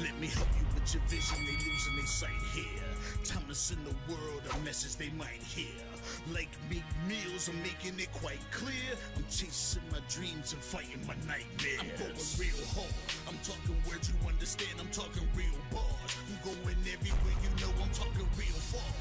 Let me help you with your vision, they losing their sight here. Time to send the world a message they might hear. Like big meals, I'm making it quite clear. I'm chasing my dreams and fighting my nightmares. I'm going real hard, I'm talking words you understand, I'm talking real bars. I'm going everywhere, you know I'm talking real far.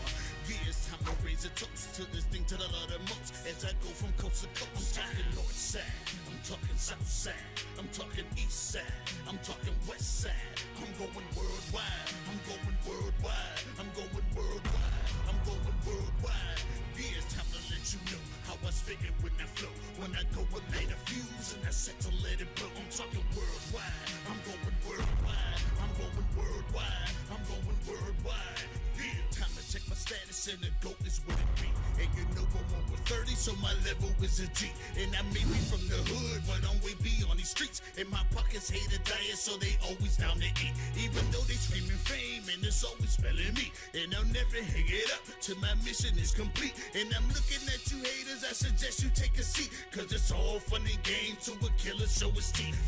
Yeah, it's time to raise a toast to this thing to the Lord the most. As I go from coast to coast, I'm talking north side, I'm talking south side, I'm talking east side, I'm talking west side. I'm going worldwide, I'm going worldwide, I'm going worldwide, I'm going worldwide. Yeah, it's time to let you know how I spit it when I flow. When I go and light a fuse and I set to let it blow. I'm talking worldwide, I'm going worldwide, I'm going worldwide, I'm going worldwide. Yeah, time to check my status and the GOAT is what it be. And you know I'm over 30, so my level is a G. And I may be from the hood, but I'm way beyond these streets. And my pockets hate a diet, so they always down to eat. Even though they screaming fame, and it's always spelling me. And I'll never hang it up till my mission is complete. And I'm looking at you haters, I suggest you take a seat. Cause it's all fun and games to a killer show his teeth.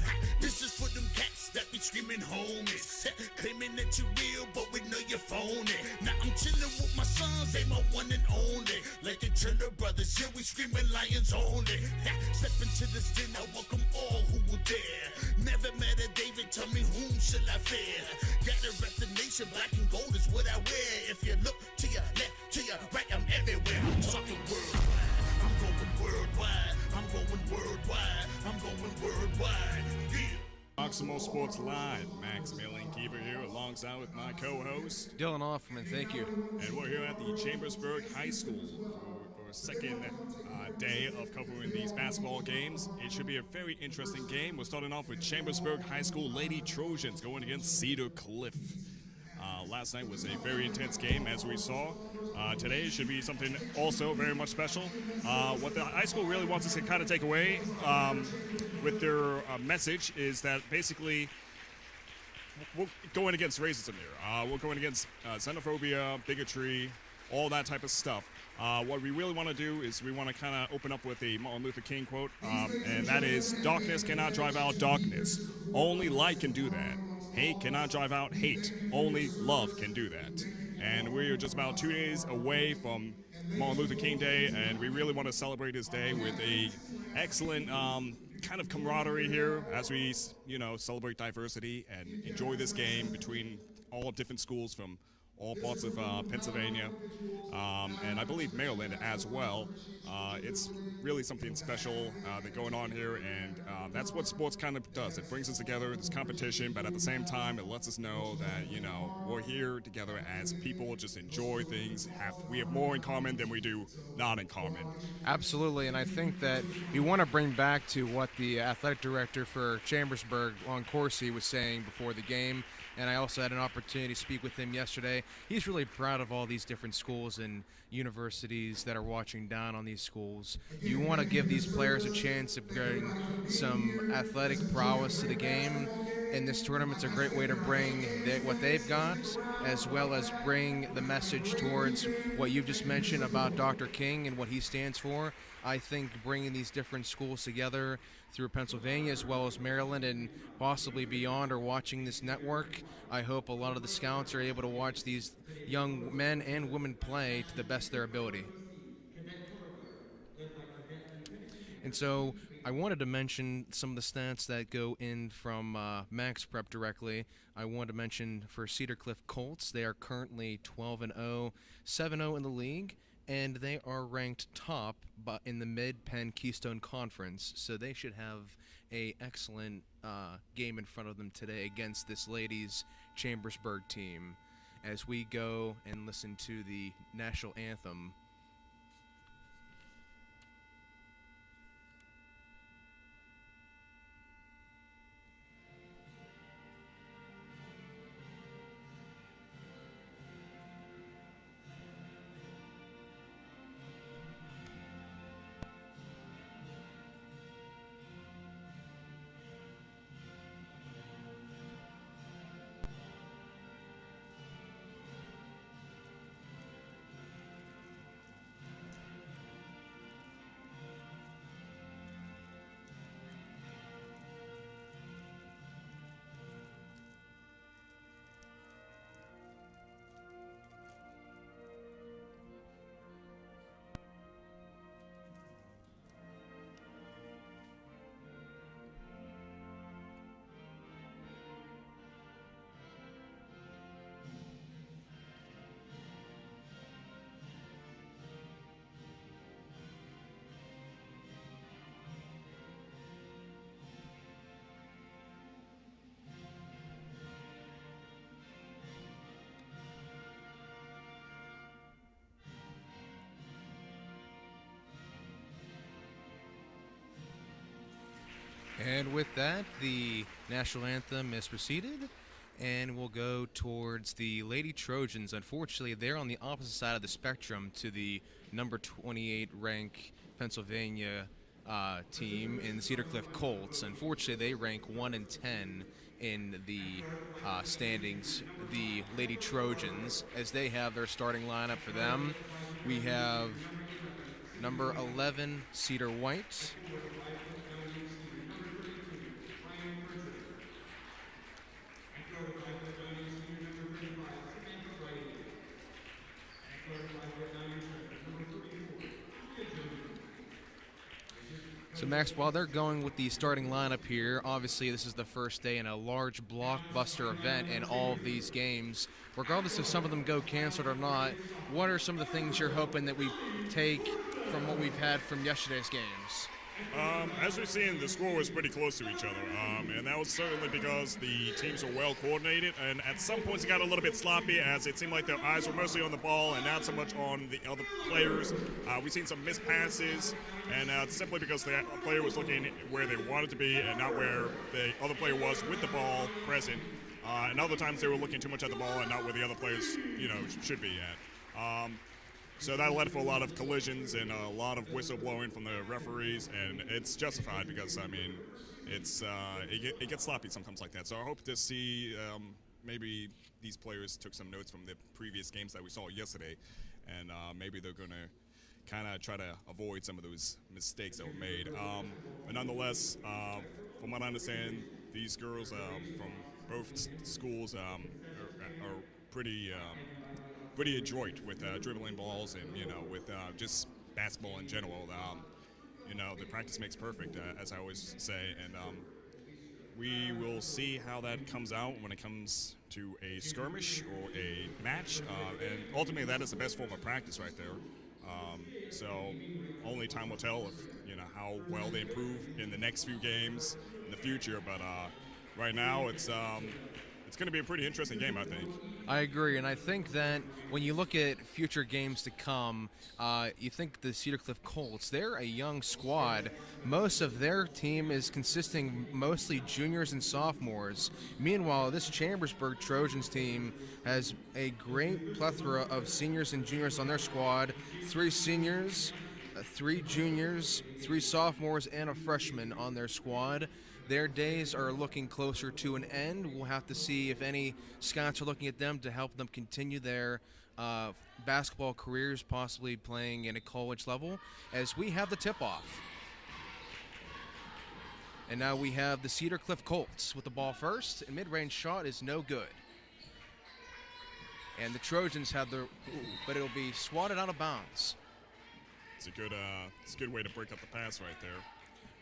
This is for them cats that be screaming homies. Claiming that you're real, but we know you're phony. Now I'm chilling with my sons, they my one and only. Like the Turner brothers, yeah, we screaming lions only. Step into this den, I welcome all who will dare. Never met a David, tell me whom shall I fear? Gotta rep the nation, black and gold is what I wear. If you look to your left, to your right, I'm everywhere. I'm talking worldwide, I'm going worldwide, I'm going worldwide, I'm going worldwide, yeah. Roxamore Sports Live, Maximilian Kiefer here alongside with my co-host Dylan Offerman, thank you. And we're here at the Chambersburg High School for our second day of covering these basketball games. It should be a very interesting game. We're starting off with Chambersburg High School Lady Trojans going against Cedar Cliff. Last night was a very intense game, as we saw. Today should be something also very much special. What the high school really wants us to kind of take away with their message is that basically we're going against racism here. We're going against xenophobia, bigotry, all that type of stuff. What we really want to do is we want to kind of open up with a Martin Luther King quote, and that is, "Darkness cannot drive out darkness. Only light can do that. Hate cannot drive out hate. Only love can do that." And we're just about 2 days away from Martin Luther King Day, and we really want to celebrate his day with a excellent kind of camaraderie here as we, celebrate diversity and enjoy this game between all different schools from all parts of Pennsylvania, and I believe Maryland as well. It's really something special that's going on here, and that's what sports kind of does. It brings us together, this competition, but at the same time, it lets us know that, we're here together as people, just enjoy things. We have more in common than we do not in common. Absolutely, and I think that we want to bring back to what the athletic director for Chambersburg, Lon Corsi, was saying before the game. And I also had an opportunity to speak with him yesterday. He's really proud of all these different schools and universities that are watching down on these schools. You want to give these players a chance to bring some athletic prowess to the game, and this tournament's a great way to bring what they've got, as well as bring the message towards what you've just mentioned about Dr. King and what he stands for. I think bringing these different schools together through Pennsylvania as well as Maryland and possibly beyond are watching this network. I hope a lot of the scouts are able to watch these young men and women play to the best of their ability. And so I wanted to mention some of the stats that go in from Max Prep directly. I wanted to mention for Cedar Cliff Colts, they are currently 12-0, 7-0 in the league. And they are ranked top in the Mid-Penn Keystone Conference, so they should have an excellent game in front of them today against this ladies' Chambersburg team as we go and listen to the national anthem. And with that, the national anthem is proceeded, and we'll go towards the Lady Trojans. Unfortunately, they're on the opposite side of the spectrum to the number 28 rank Pennsylvania team in the Cedar Cliff Colts. Unfortunately, they rank 1 and 10 in the standings, the Lady Trojans, as they have their starting lineup for them. We have number 11, Cedar White. So, Max, while they're going with the starting lineup here, obviously this is the first day in a large blockbuster event in all of these games. Regardless if some of them go canceled or not, what are some of the things you're hoping that we take from what we've had from yesterday's games? As we've seen, the score was pretty close to each other, and that was certainly because the teams were well coordinated, and at some points it got a little bit sloppy as it seemed like their eyes were mostly on the ball and not so much on the other players. We've seen some missed passes, and simply because the player was looking where they wanted to be and not where the other player was with the ball present. And other times they were looking too much at the ball and not where the other players, should be at. So that led for a lot of collisions and a lot of whistleblowing from the referees, and it's justified because, I mean, it gets sloppy sometimes like that. So I hope to see maybe these players took some notes from the previous games that we saw yesterday, and maybe they're going to kind of try to avoid some of those mistakes that were made. But nonetheless, from what I understand, these girls from both schools are pretty adroit with dribbling balls and with just basketball in general. The practice makes perfect, as I always say, and we will see how that comes out when it comes to a skirmish or a match, and ultimately that is the best form of practice right there. So only time will tell if how well they improve in the next few games in the future. But right now it's going to be a pretty interesting game, I think. I agree, and I think that when you look at future games to come, you think the Cedar Cliff Colts, they're a young squad. Most of their team is consisting mostly juniors and sophomores. Meanwhile, this Chambersburg Trojans team has a great plethora of seniors and juniors on their squad. 3 seniors, 3 juniors, 3 sophomores, and a freshman on their squad. Their days are looking closer to an end. We'll have to see if any scouts are looking at them to help them continue their basketball careers, possibly playing in a college level, as we have the tip-off. And now we have the Cedar Cliff Colts with the ball first. A mid-range shot is no good. And the Trojans have but it'll be swatted out of bounds. It's a good way to break up the pass right there.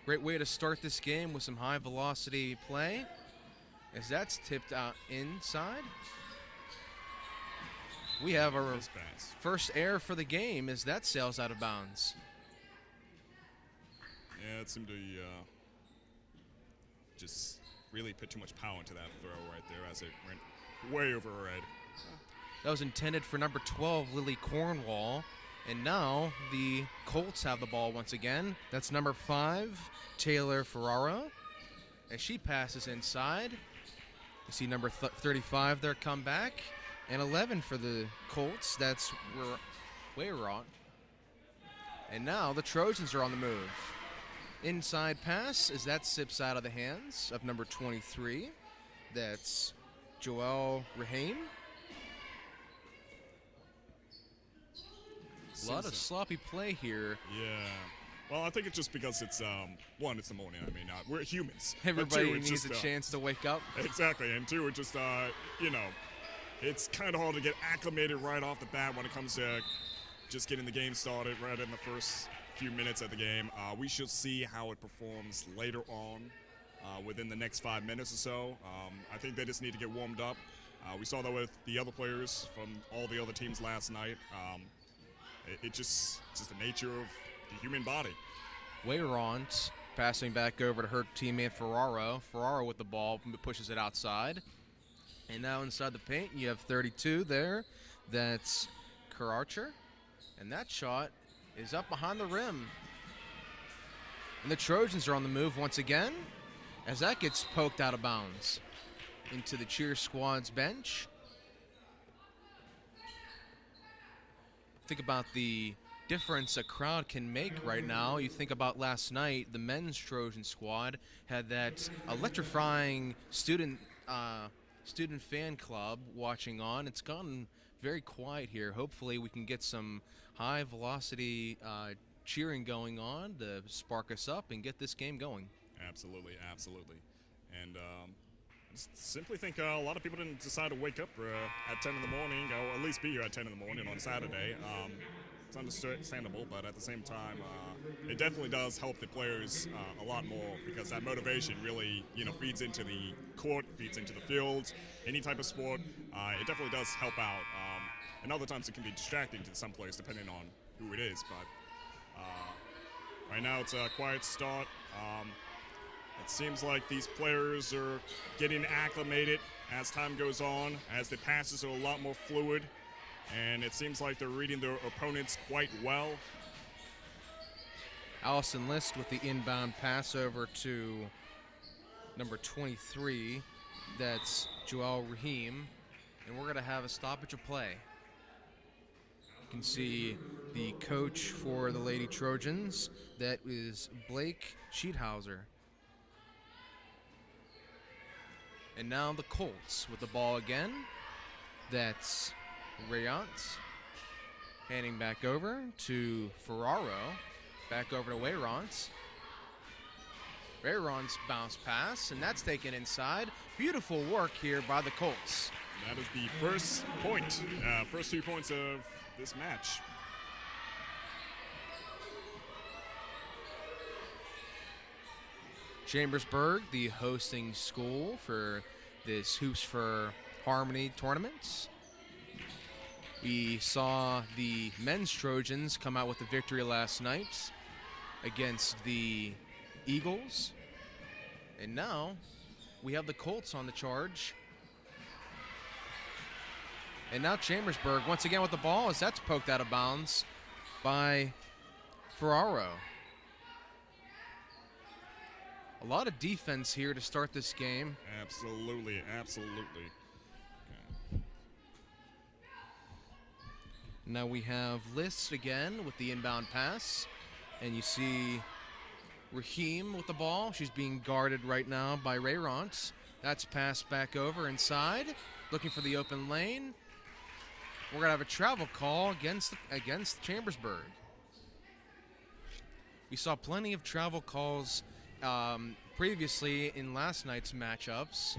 Great way to start this game with some high-velocity play, as that's tipped out inside. We have our first error for the game as that sails out of bounds. Yeah, it seemed to just really put too much power into that throw right there as it went way over her head. That was intended for number 12, Lily Cornwall. And now the Colts have the ball once again. That's number 5, Taylor Ferraro, as she passes inside. You see number 35 there come back, and 11 for the Colts. That's Wayrot. And now the Trojans are on the move. Inside pass as that sips out of the hands of number 23. That's Joelle Rahane. A lot of sloppy play here. Yeah. Well, I think it's just because it's, one, it's the morning. I mean, we're humans. Everybody needs a chance to wake up. Exactly. And 2, it just, it's kind of hard to get acclimated right off the bat when it comes to just getting the game started right in the first few minutes of the game. We shall see how it performs later on within the next 5 minutes or so. I think they just need to get warmed up. We saw that with the other players from all the other teams last night. It's just the nature of the human body. Wayront passing back over to her teammate Ferraro. Ferraro with the ball pushes it outside. And now inside the paint, you have 32 there. That's Kerr Archer. And that shot is up behind the rim. And the Trojans are on the move once again. as that gets poked out of bounds into the cheer squad's bench. Think about the difference a crowd can make right now. You think about last night, the men's Trojan squad had that electrifying student fan club watching on. It's gotten very quiet here. Hopefully we can get some high velocity cheering going on to spark us up and get this game going. Absolutely, absolutely. And I just simply think a lot of people didn't decide to wake up at 10 in the morning, or at least be here at 10 in the morning on Saturday. It's understandable, but at the same time, it definitely does help the players a lot more, because that motivation really, feeds into the court, feeds into the fields, any type of sport. It definitely does help out. And other times it can be distracting to some players depending on who it is. But right now it's a quiet start. It seems like these players are getting acclimated as time goes on, as the passes are a lot more fluid, and it seems like they're reading their opponents quite well. Allison List with the inbound pass over to number 23. That's Joel Rahim, and we're going to have a stoppage of play. You can see the coach for the Lady Trojans. That is Blake Sheethauser. And now the Colts with the ball again. That's Rayant. Handing back over to Ferraro. Back over to Wayrons. Wayrons bounce pass, and that's taken inside. Beautiful work here by the Colts. That is the first point, first 2 points of this match. Chambersburg, the hosting school for this Hoops for Harmony tournament. We saw the men's Trojans come out with the victory last night against the Eagles. And now we have the Colts on the charge. And now Chambersburg once again with the ball, as that's poked out of bounds by Ferraro. A lot of defense here to start this game. Absolutely, absolutely. Okay. Now we have List again with the inbound pass. And you see Rahim with the ball. She's being guarded right now by Rayront. That's passed back over inside, looking for the open lane. We're going to have a travel call against Chambersburg. We saw plenty of travel calls previously in last night's matchups.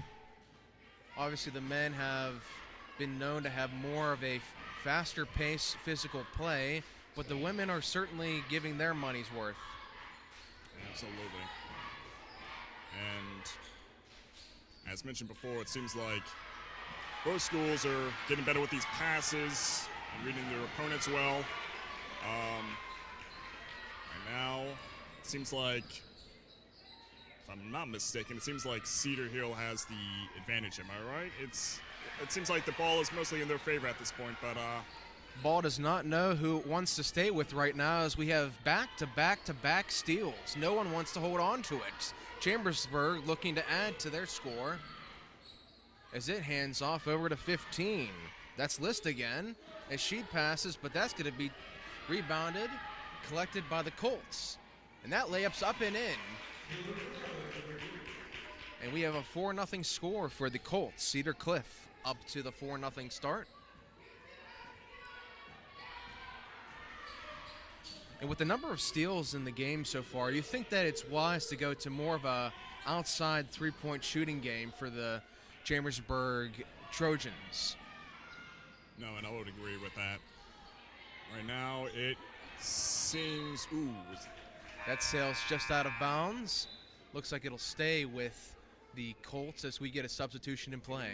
Obviously, the men have been known to have more of a faster pace physical play, but the women are certainly giving their money's worth. Absolutely. And as mentioned before, it seems like both schools are getting better with these passes and reading their opponents well. Right now, it seems like, if I'm not mistaken, it seems like Cedar Hill has the advantage. Am I right? It seems like the ball is mostly in their favor at this point, but Ball does not know who it wants to stay with right now, as we have back-to-back-to-back steals. No one wants to hold on to it. Chambersburg looking to add to their score as it hands off over to 15. That's List again as she passes, but that's going to be rebounded, collected by the Colts. And that layup's up and in. And we have a 4-0 score for the Colts. Cedar Cliff up to the 4-0 start. And with the number of steals in the game so far, do you think that it's wise to go to more of a outside three-point shooting game for the Chambersburg Trojans? No, and I would agree with that. Right now, it seems, that sail's just out of bounds. Looks like it'll stay with the Colts as we get a substitution in play.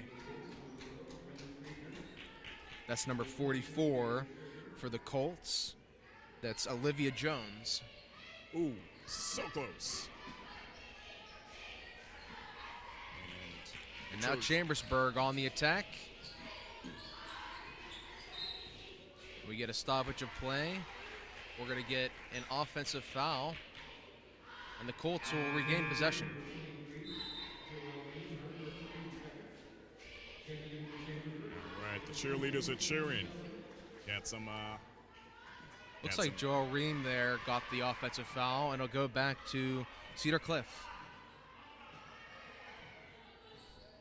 That's number 44 for the Colts. That's Olivia Jones. Ooh, so close. And now Chambersburg on the attack. We get a stoppage of play. We're going to get an offensive foul, and the Colts will regain possession. All right, the cheerleaders are cheering. Got some. Looks like Joel Ream there got the offensive foul, and it'll go back to Cedar Cliff.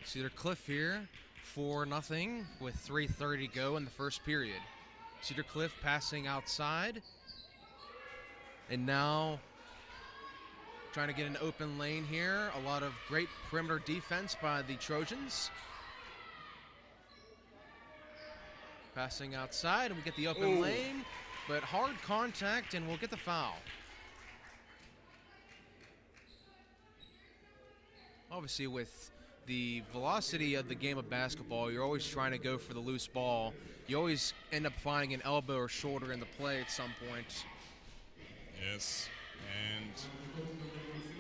Cedar Cliff here, 4-0 with 3:30 to go in the first period. Cedar Cliff passing outside, and now trying to get an open lane here. A lot of great perimeter defense by the Trojans. Passing outside, and we get the open lane, but hard contact, and we'll get the foul. Obviously, with the velocity of the game of basketball, you're always trying to go for the loose ball. You always end up finding an elbow or shoulder in the play at some point. Yes, and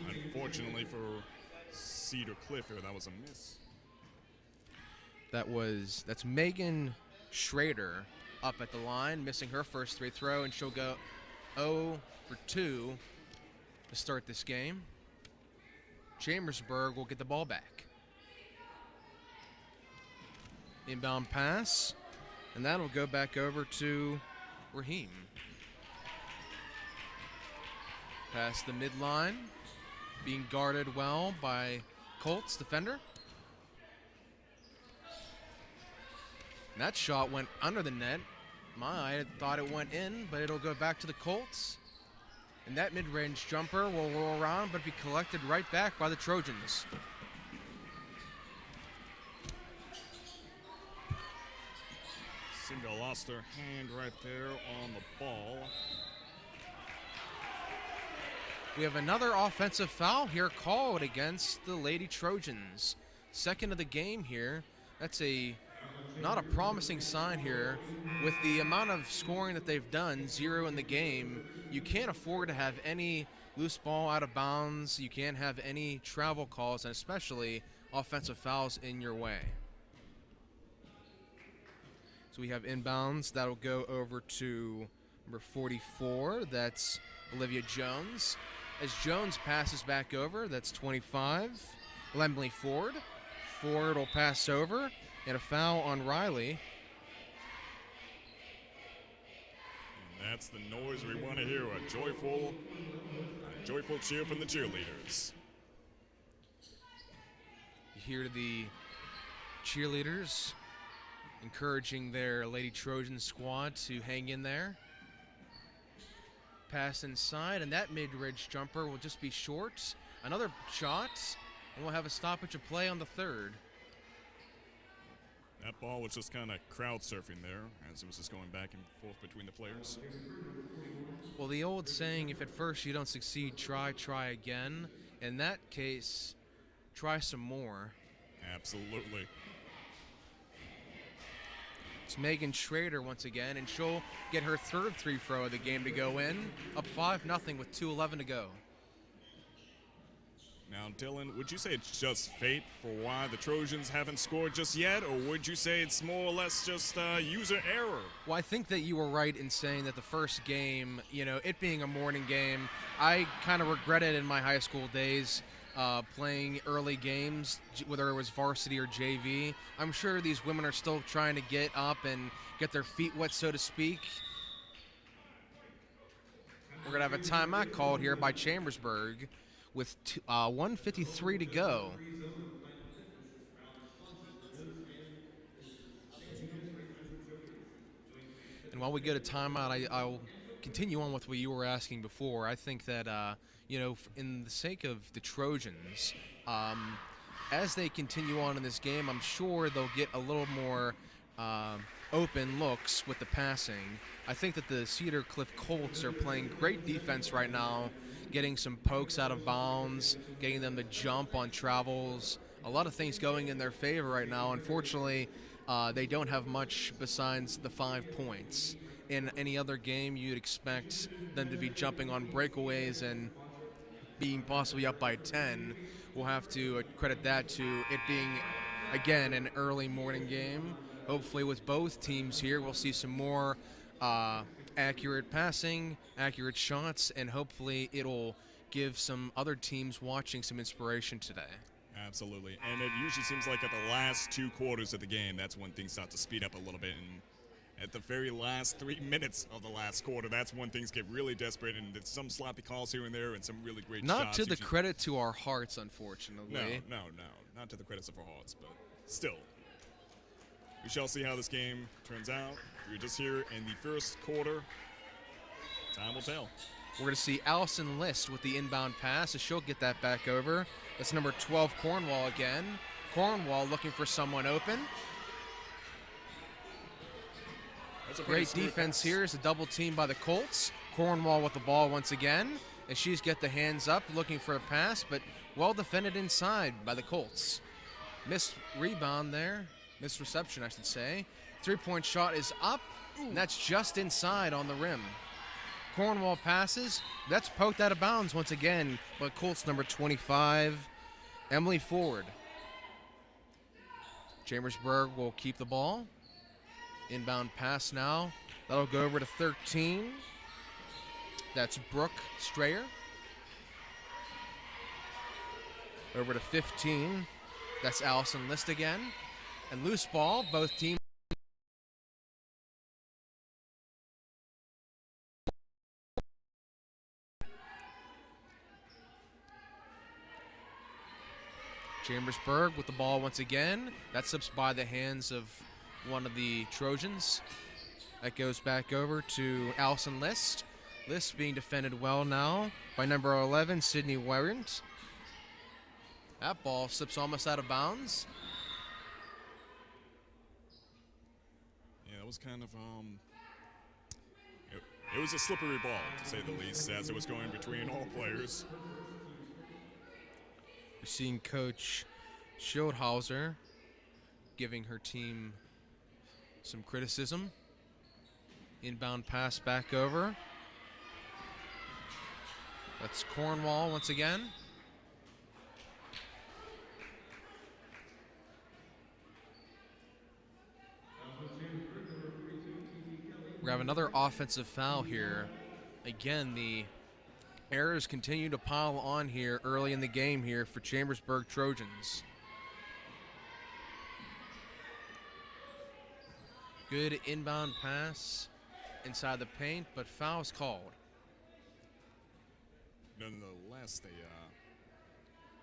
unfortunately for Cedar Cliff here, that was a miss. That's Megan Schrader up at the line, missing her first free throw, and she'll go 0 for 2 to start this game. Chambersburg will get the ball back. Inbound pass, and that'll go back over to Raheem. Past the midline, being guarded well by Colts defender. And that shot went under the net. I thought it went in, but it'll go back to the Colts. And that mid-range jumper will roll around, but be collected right back by the Trojans. Cinda lost her hand right there on the ball. We have another offensive foul here called against the Lady Trojans. Second of the game here. That's not a promising sign here. With the amount of scoring that they've done, 0 in the game, you can't afford to have any loose ball out of bounds. You can't have any travel calls, and especially offensive fouls in your way. So we have inbounds. That'll go over to number 44. That's Olivia Jones. As Jones passes back over, that's 25. Lemley Ford. Ford will pass over, and a foul on Riley. And that's the noise we want to hear, a joyful cheer from the cheerleaders. You hear the cheerleaders encouraging their Lady Trojan squad to hang in there. Pass inside, and that mid-range jumper will just be short. Another shot, and we'll have a stoppage of play on the third. That ball was just kind of crowd surfing there as it was just going back and forth between the players. Well, the old saying, if at first you don't succeed, try again. In that case, try some more. Absolutely. It's Megan Schrader once again, and she'll get her third free throw of the game to go in. Up 5-0 with 2:11 to go. Now, Dylan, would you say it's just fate for why the Trojans haven't scored just yet, or would you say it's more or less just user error? Well, I think that you were right in saying that the first game, it being a morning game, I kind of regretted in my high school days playing early games, whether it was varsity or JV. I'm sure these women are still trying to get up and get their feet wet, so to speak. We're going to have a timeout called here by Chambersburg with 1:53 to go. And while we go to timeout, I'll continue on with what you were asking before. I think that, in the sake of the Trojans, as they continue on in this game, I'm sure they'll get a little more open looks with the passing. I think that the Cedar Cliff Colts are playing great defense right now, getting some pokes out of bounds, getting them to jump on travels. A lot of things going in their favor right now. Unfortunately, they don't have much besides the 5 points. In any other game, you'd expect them to be jumping on breakaways and being possibly up by 10. We'll have to credit that to it being, again, an early morning game. Hopefully with both teams here, we'll see some more accurate passing, accurate shots, and hopefully it'll give some other teams watching some inspiration today. Absolutely. And it usually seems like at the last 2 quarters of the game, that's when things start to speed up a little bit. And at the very last 3 minutes of the last quarter, that's when things get really desperate, and there's some sloppy calls here and there and some really great shots. Not to the credit to our hearts, unfortunately. No. Not to the credits of our hearts, but still. We shall see how this game turns out. We're just here in the first quarter. Time will tell. We're going to see Allison List with the inbound pass, as she'll get that back over. That's number 12, Cornwall again. Cornwall looking for someone open. That's a Great defense here. Is a double team by the Colts. Cornwall with the ball once again, as she's get the hands up looking for a pass, but well defended inside by the Colts. Missed rebound there. Missed reception, I should say. 3-point shot is up, and that's just inside on the rim. Cornwall passes. That's poked out of bounds once again by Colts number 25, Emily Ford. Chambersburg will keep the ball. Inbound pass now. That'll go over to 13. That's Brooke Strayer. Over to 15. That's Allison List again. And loose ball, both teams. Chambersburg with the ball once again. That slips by the hands of one of the Trojans. That goes back over to Allison List. List being defended well now by number 11, Sydney Warrant. That ball slips almost out of bounds. Yeah, that was kind of it was a slippery ball, to say the least, as it was going between all players. We're seeing Coach Schildhauser giving her team some criticism. Inbound pass back over. That's Cornwall once again. We have another offensive foul here. Again, the errors continue to pile on here early in the game here for Chambersburg Trojans. Good inbound pass inside the paint, but foul's called. Nonetheless, they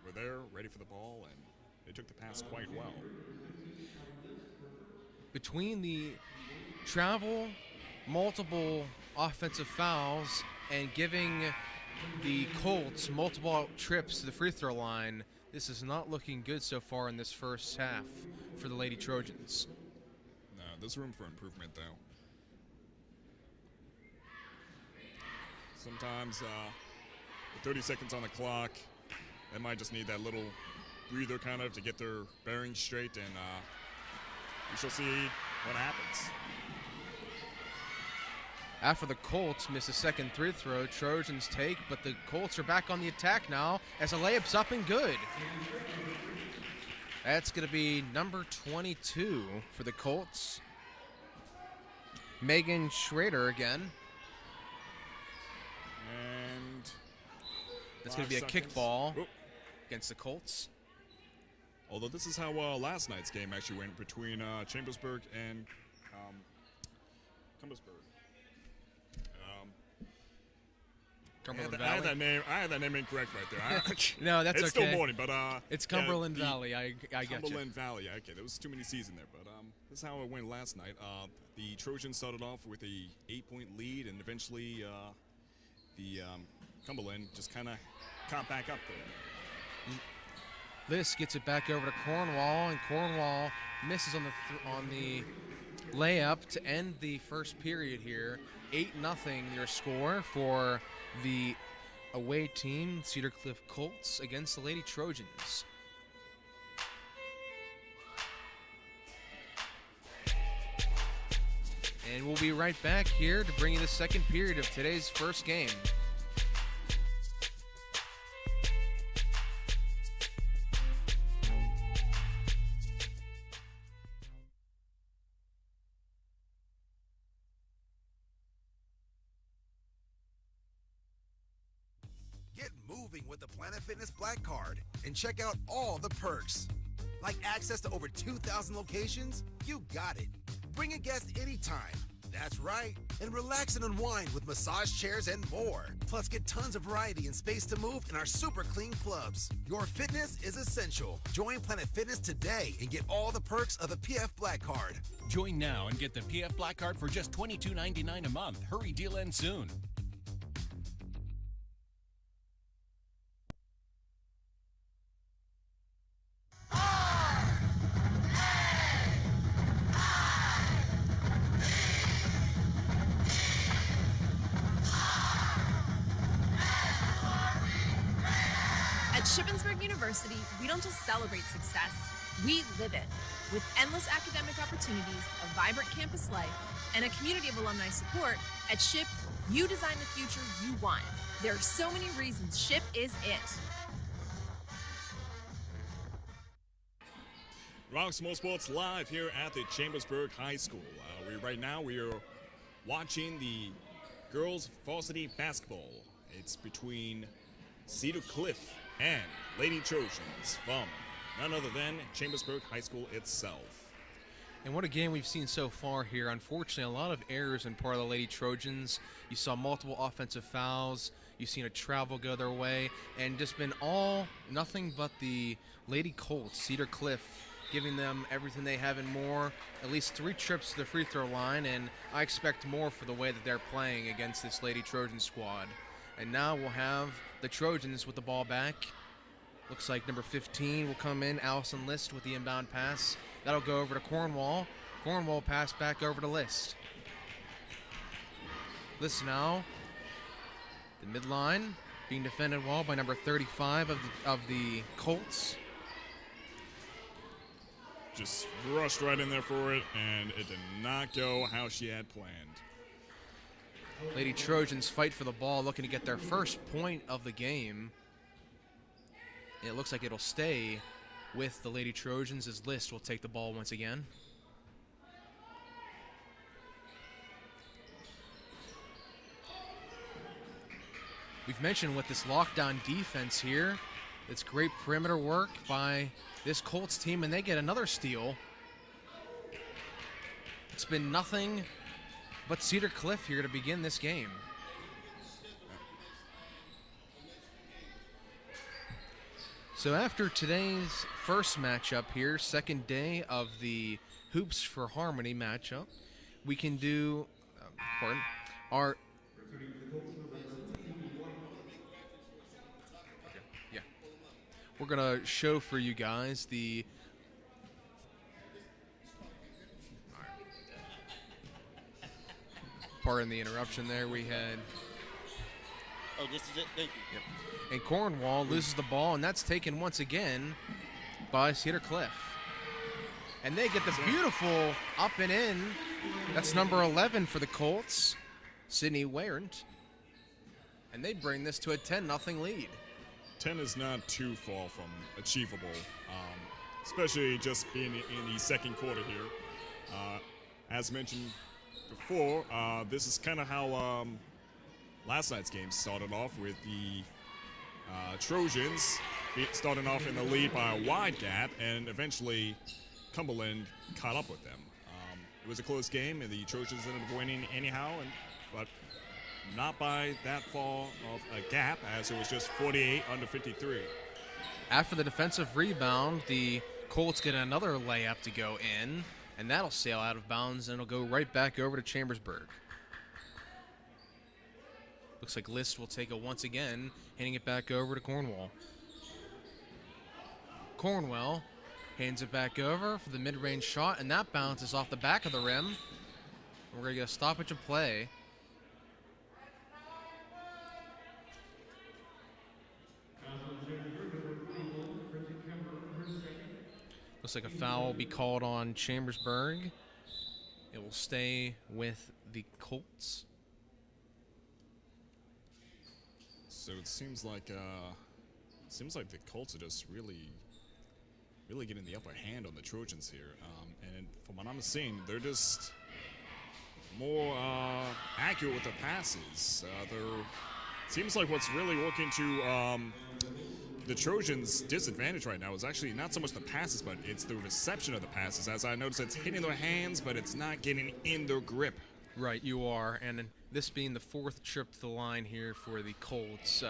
were there, ready for the ball, and they took the pass quite well. Between the travel, multiple offensive fouls, and giving the Colts multiple trips to the free throw line, this is not looking good so far in this first half for the Lady Trojans. No, there's room for improvement, though. Sometimes, with 30 seconds on the clock, they might just need that little breather kind of to get their bearings straight, and we shall see what happens. After the Colts miss a second free throw, Trojans take, but the Colts are back on the attack now as a layup's up and good. That's going to be number 22 for the Colts. Megan Schrader again. And that's going to be a kickball against the Colts. Although this is how last night's game actually went between Chambersburg and Chambersburg. I had that name incorrect right there. No, that's it's okay. Still morning, but it's Cumberland Valley. I got you. Cumberland Valley. Okay, there was too many C's in there, but this is how it went last night. The Trojans started off with a 8-point lead, and eventually the Cumberland just kind of caught back up there. List gets it back over to Cornwall, and Cornwall misses on the layup to end the first period here. 8-0 your score for the away team, Cedar Cliff Colts, against the Lady Trojans. And we'll be right back here to bring you the second period of today's first game. shopping with the Planet Fitness Black Card and check out all the perks. Like access to over 2,000 locations? You got it. Bring a guest anytime. That's right. And relax and unwind with massage chairs and more. Plus, get tons of variety and space to move in our super clean clubs. Your fitness is essential. Join Planet Fitness today and get all the perks of the PF Black Card. Join now and get the PF Black Card for just $22.99 a month. Hurry, deal ends soon. At Chambersburg University, we don't just celebrate success, we live it. With endless academic opportunities, a vibrant campus life, and a community of alumni support, at SHIP, you design the future you want. There are so many reasons SHIP is it. Roxamore Sports live here at the Chambersburg High School. Right now we are watching the girls varsity basketball. It's between Cedar Cliff and Lady Trojans from none other than Chambersburg High School itself. And what a game we've seen so far here. Unfortunately, a lot of errors in part of the Lady Trojans. You saw multiple offensive fouls. You've seen a travel go their way. And just been nothing but the Lady Colts, Cedar Cliff, giving them everything they have and more. At least 3 trips to the free throw line. And I expect more for the way that they're playing against this Lady Trojan squad. And now we'll have the Trojans with the ball back. Looks like number 15 will come in, Allison List with the inbound pass. That'll go over to Cornwall. Cornwall pass back over to List. List now, the midline, being defended well by number 35 of the Colts. Just rushed right in there for it, and it did not go how she had planned. Lady Trojans fight for the ball, looking to get their first point of the game. It looks like it'll stay with the Lady Trojans as List will take the ball once again. We've mentioned with this lockdown defense here, it's great perimeter work by this Colts team, and they get another steal. It's been nothing but Cedar Cliff here to begin this game. So after today's first matchup here, second day of the Hoops for Harmony matchup, we can do we're gonna show for you guys the pardon the interruption there. We had Oh, this is it? Thank you. Yep. And Cornwall loses the ball, and that's taken once again by Cedar Cliff. And they get the beautiful up and in. That's number 11 for the Colts, Sydney Warrant. And they bring this to a 10-0 lead. 10 is not too far from achievable, especially just being in the second quarter here. As mentioned before, this is kind of how last night's game started off, with the Trojans starting off in the lead by a wide gap, and eventually Cumberland caught up with them. It was a close game, and the Trojans ended up winning anyhow, but not by that far of a gap, as it was just 48-53. After the defensive rebound, the Colts get another layup to go in, and that'll sail out of bounds, and it'll go right back over to Chambersburg. Looks like List will take it once again, handing it back over to Cornwall. Cornwell hands it back over for the mid-range shot, and that bounces off the back of the rim. We're going to get a stoppage of play. Looks like a foul will be called on Chambersburg. It will stay with the Colts. So it seems like the Colts are just really getting the upper hand on the Trojans here. And from what I'm seeing, they're just more accurate with their passes. They're Seems like what's really working to the Trojans' disadvantage right now is actually not so much the passes, but it's the reception of the passes. As I noticed, it's hitting their hands, but it's not getting in their grip. Right, you are. And this being the fourth trip to the line here for the Colts,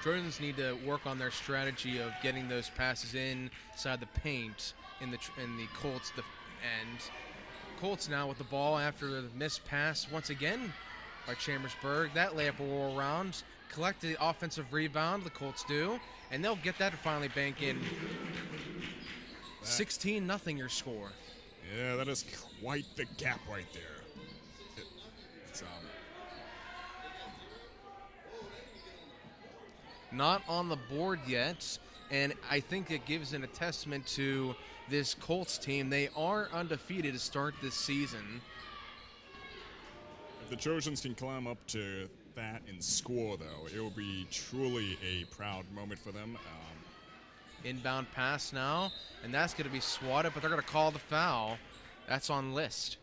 Trojans need to work on their strategy of getting those passes inside the paint in the Colts' end. Colts now with the ball after the missed pass once again by Chambersburg. That layup will roll around, collect the offensive rebound, the Colts do, and they'll get that to finally bank in. 16-0 your score. Yeah, that is quite the gap right there. It's not on the board yet, and I think it gives a testament to this Colts team. They are undefeated to start this season. If the Trojans can climb up to that and score, though, it will be truly a proud moment for them. Inbound pass now, and that's going to be swatted, but they're going to call the foul. That's on List.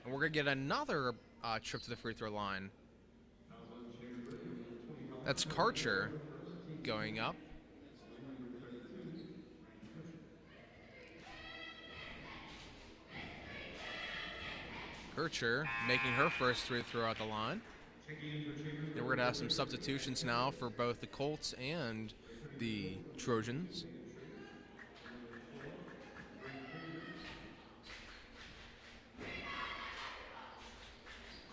And we're going to get another trip to the free throw line. That's Karcher going up. Karcher making her first free throw at the line. And we're going to have some substitutions now for both the Colts and the Trojans.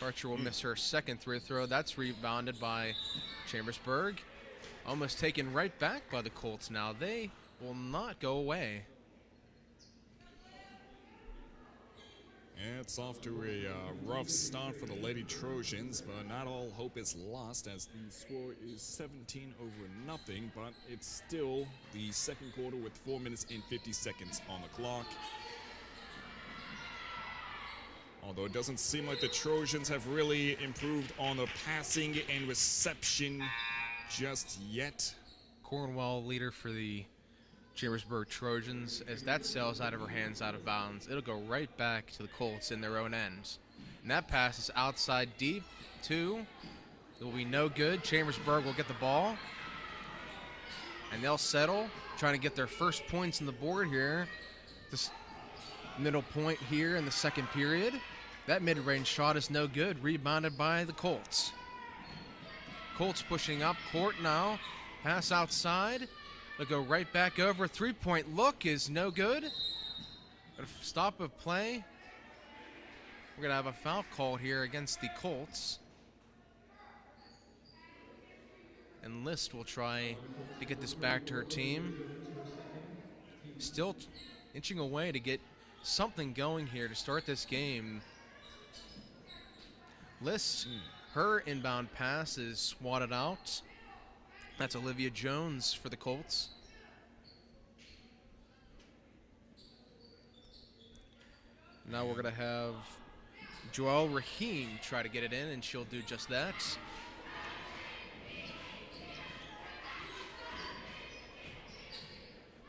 Karcher will miss her second free throw. That's rebounded by Chambersburg. Almost taken right back by the Colts now. They will not go away. And it's off to a rough start for the Lady Trojans, but not all hope is lost as the score is 17-0. But it's still the second quarter with 4 minutes and 50 seconds on the clock. Although it doesn't seem like the Trojans have really improved on the passing and reception just yet. Cornwell leader for the Chambersburg Trojans. As that sails out of her hands, out of bounds, it'll go right back to the Colts in their own ends. And that pass is outside deep, too. It will be no good. Chambersburg will get the ball. And they'll settle, trying to get their first points on the board here. This middle point here in the second period. That mid-range shot is no good. Rebounded by the Colts. Colts pushing up court now. Pass outside. They'll go right back over. Three-point look is no good. But a stop of play. We're going to have a foul called here against the Colts. And List will try to get this back to her team. Still inching away to get something going here to start this game. List, her inbound pass is swatted out. That's Olivia Jones for the Colts. Now we're going to have Joelle Rahim try to get it in, and she'll do just that.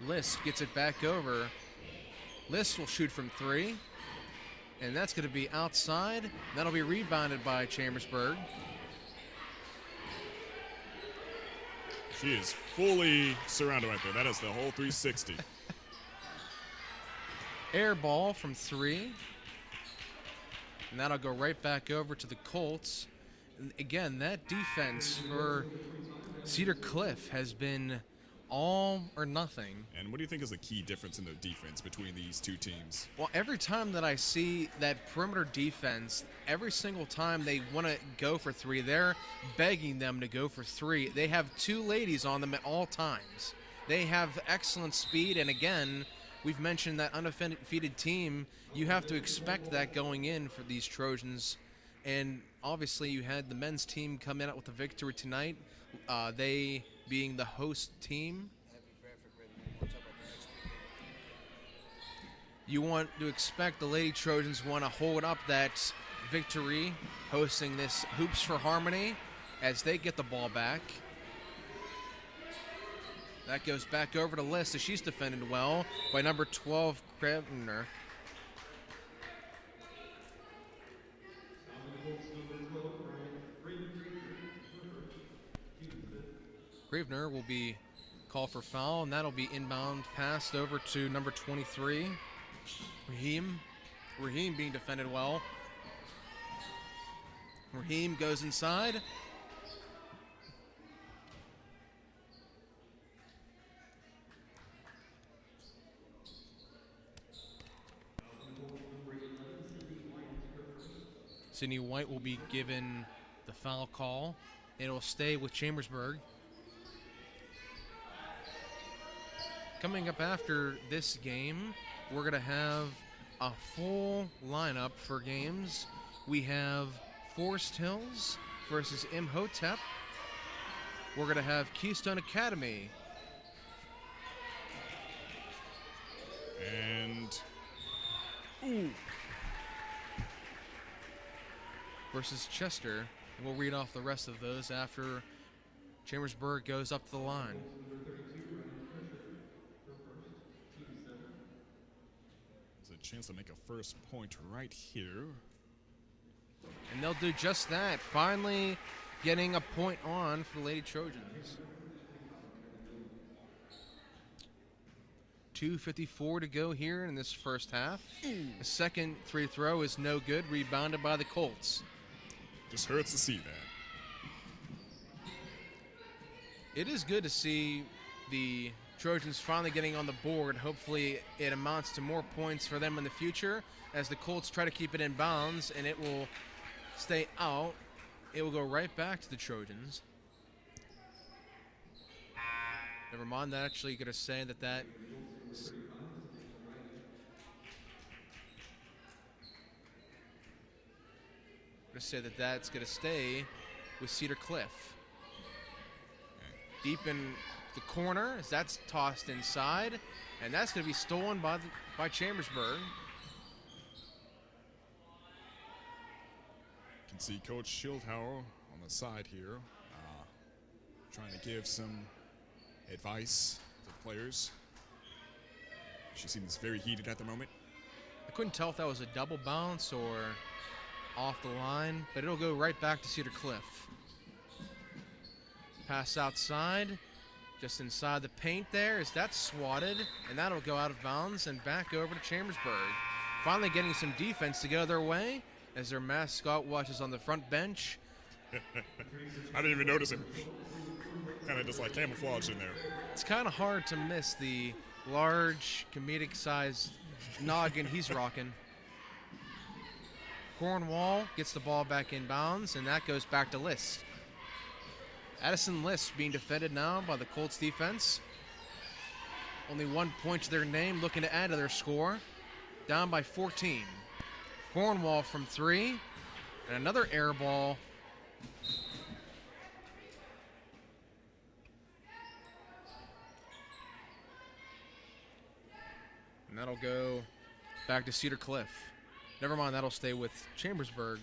List gets it back over. List will shoot from three, and that's going to be outside. That'll be rebounded by Chambersburg. She is fully surrounded right there. That is the whole 360. Air ball from three. And that'll go right back over to the Colts. And again, that defense for Cedar Cliff has been all or nothing. And what do you think is the key difference in the defense between these two teams? Well, every time that I see that perimeter defense, every single time they want to go for three, they're begging them to go for three. They have two ladies on them at all times. They have excellent speed, and again, we've mentioned that undefeated team. You have to expect that going in for these Trojans. And obviously you had the men's team come in with a victory tonight, they being the host team. You want to expect the Lady Trojans want to hold up that victory, hosting this Hoops for Harmony as they get the ball back. That goes back over to List as she's defended well by number 12, Krebner. Gravener will be called for foul, and that'll be inbound passed over to number 23, Raheem. Raheem being defended well. Raheem goes inside. Sydney White will be given the foul call. It'll stay with Chambersburg. Coming up after this game, we're going to have a full lineup for games. We have Forest Hills versus Imhotep. We're going to have Keystone Academy. And versus Chester. And we'll read off the rest of those after Chambersburg goes up to the line. there's a chance to make a first point right here. And they'll do just that. Finally getting a point on for the Lady Trojans. 2:54 to go here in this first half. The second free throw is no good, rebounded by the Colts. Just hurts to see that. It is good to see the Trojans finally getting on the board. Hopefully it amounts to more points for them in the future as the Colts try to keep it in bounds, and it will stay out. It will go right back to the Trojans. Never mind, that actually going to say that that's going to stay with Cedar Cliff. Deep in the corner as that's tossed inside, and that's going to be stolen by Chambersburg. You can see Coach Schildhauer on the side here, trying to give some advice to the players. She seems very heated at the moment. I couldn't tell if that was a double bounce or off the line, but it'll go right back to Cedar Cliff. Pass outside, just inside the paint there, as that's swatted, and that'll go out of bounds and back over to Chambersburg. Finally getting some defense to go their way as their mascot watches on the front bench. I didn't even notice him. Kind of just like camouflage in there. It's kind of hard to miss the large, comedic-sized noggin he's rocking. Cornwall gets the ball back in bounds, and that goes back to List. Addison List being defended now by the Colts defense. Only 1 point to their name, looking to add to their score. Down by 14. Cornwall from three, and another air ball. And that'll go back to Cedar Cliff. Never mind, that'll stay with Chambersburg.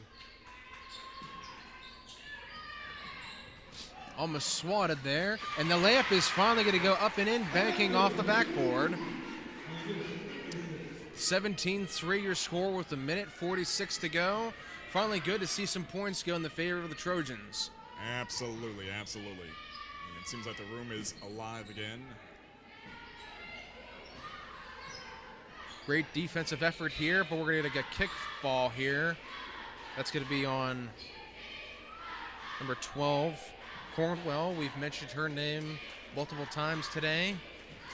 Almost swatted there. And the layup is finally going to go up and in, banking off the backboard. 17-3 your score with 1:46 to go. Finally good to see some points go in the favor of the Trojans. Absolutely, absolutely. And it seems like the room is alive again. Great defensive effort here, but we're going to get a kick ball here. That's going to be on number 12, Cornwell. We've mentioned her name multiple times today,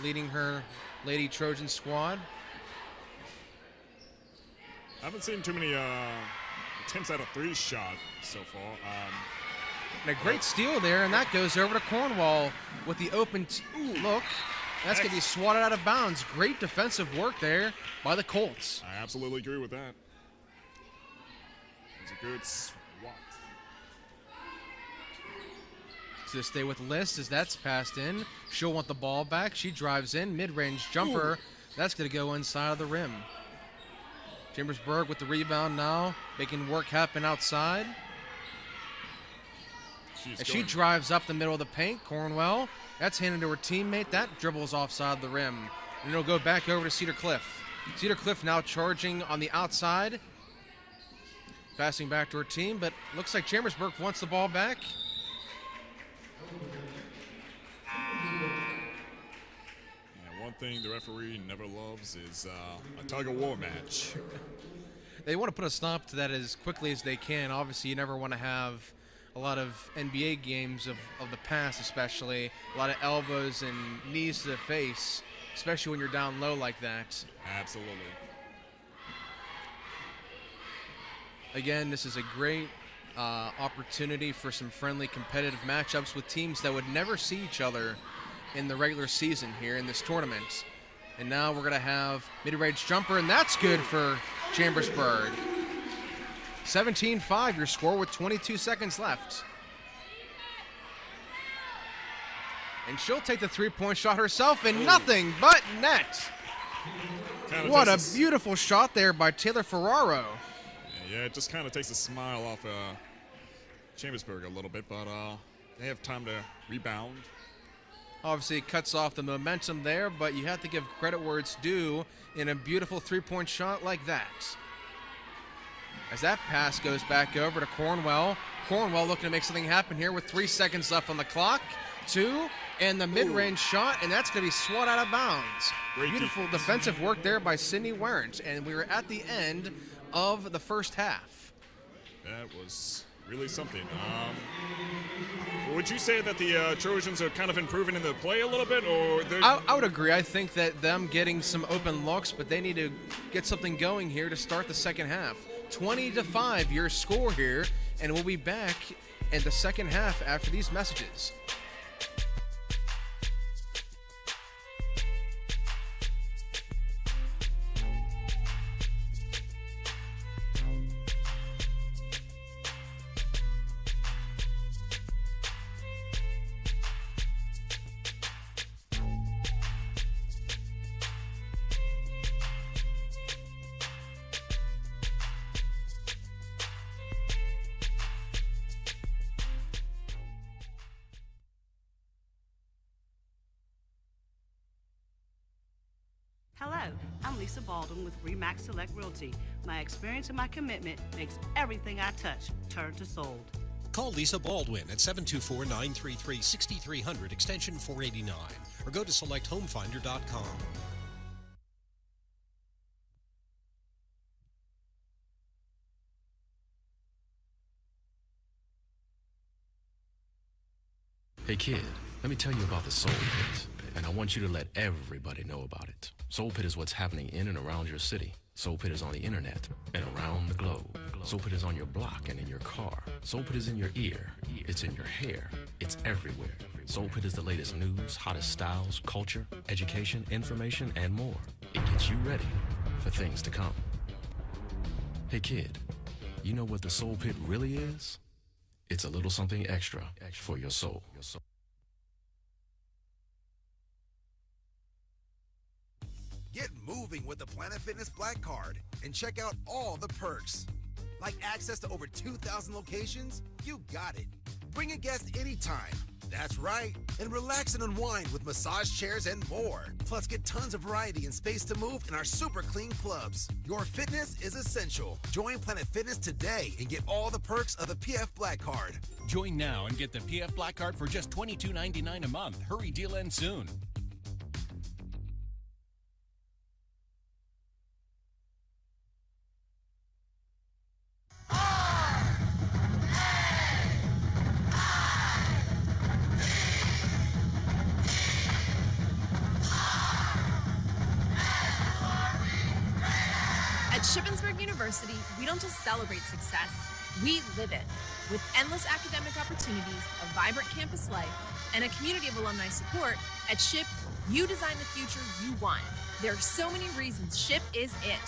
leading her Lady Trojan squad. I haven't seen too many attempts at a three shot so far. And a great steal there, and that goes over to Cornwall with the open look. That's going to be swatted out of bounds. Great defensive work there by the Colts. I absolutely agree with that. It's a good swat. So stay with List as that's passed in. She'll want the ball back. She drives in. Mid-range jumper. Ooh. That's going to go inside of the rim. Chambersburg with the rebound now, making work happen outside. She drives up the middle of the paint. Cornwell, that's handed to her teammate. That dribbles offside the rim. And it'll go back over to Cedar Cliff. Cedar Cliff now charging on the outside. Passing back to her team, but looks like Chambersburg wants the ball back. thing the referee never loves is a tug-of-war match. They want to put a stop to that as quickly as they can. Obviously, you never want to have a lot of NBA games of the past, especially a lot of elbows and knees to the face, especially when you're down low like that. Absolutely. Again, this is a great opportunity for some friendly competitive matchups with teams that would never see each other in the regular season here in this tournament. And now we're going to have mid-range jumper, and that's good for Chambersburg. 17-5 your score with 22 seconds left. And she'll take the three-point shot herself, and nothing but net. What a beautiful shot there by Taylor Ferraro. Yeah, it just kind of takes a smile off Chambersburg a little bit, but they have time to rebound. Obviously, it cuts off the momentum there, but you have to give credit where it's due in a beautiful three-point shot like that. As that pass goes back over to Cornwell. Cornwell looking to make something happen here with 3 seconds left on the clock. 2, and the mid-range shot, and that's going to be swat out of bounds. Beautiful defensive work there by Sydney Werent, and we were at the end of the first half. That was really something. Would you say that the Trojans are kind of improving in the play a little bit, or I would agree. I think that them getting some open looks, but they need to get something going here to start the second half. 20-5 your score here, and we'll be back in the second half after these messages. Hello, I'm Lisa Baldwin with Remax Select Realty. My experience and my commitment makes everything I touch turn to sold. Call Lisa Baldwin at 724-933-6300 extension 489 or go to selecthomefinder.com. Hey kid, let me tell you about the Soul Pit, and I want you to let everybody know about it. Soul Pit is what's happening in and around your city. Soul Pit is on the internet and around the globe. Soul Pit is on your block and in your car. Soul Pit is in your ear. It's in your hair. It's everywhere. Soul Pit is the latest news, hottest styles, culture, education, information, and more. It gets you ready for things to come. Hey kid, you know what the Soul Pit really is? It's a little something extra for your soul. Get moving with the Planet Fitness Black Card and check out all the perks. Like access to over 2,000 locations? You got it. Bring a guest anytime. That's right. And relax and unwind with massage chairs and more. Plus, get tons of variety and space to move in our super clean clubs. Your fitness is essential. Join Planet Fitness today and get all the perks of the PF Black Card. Join now and get the PF Black Card for just $22.99 a month. Hurry, deal ends soon. At Shippensburg University, we don't just celebrate success, we live it. With endless academic opportunities, a vibrant campus life, and a community of alumni support, at SHIP, you design the future you want. There are so many reasons SHIP is it.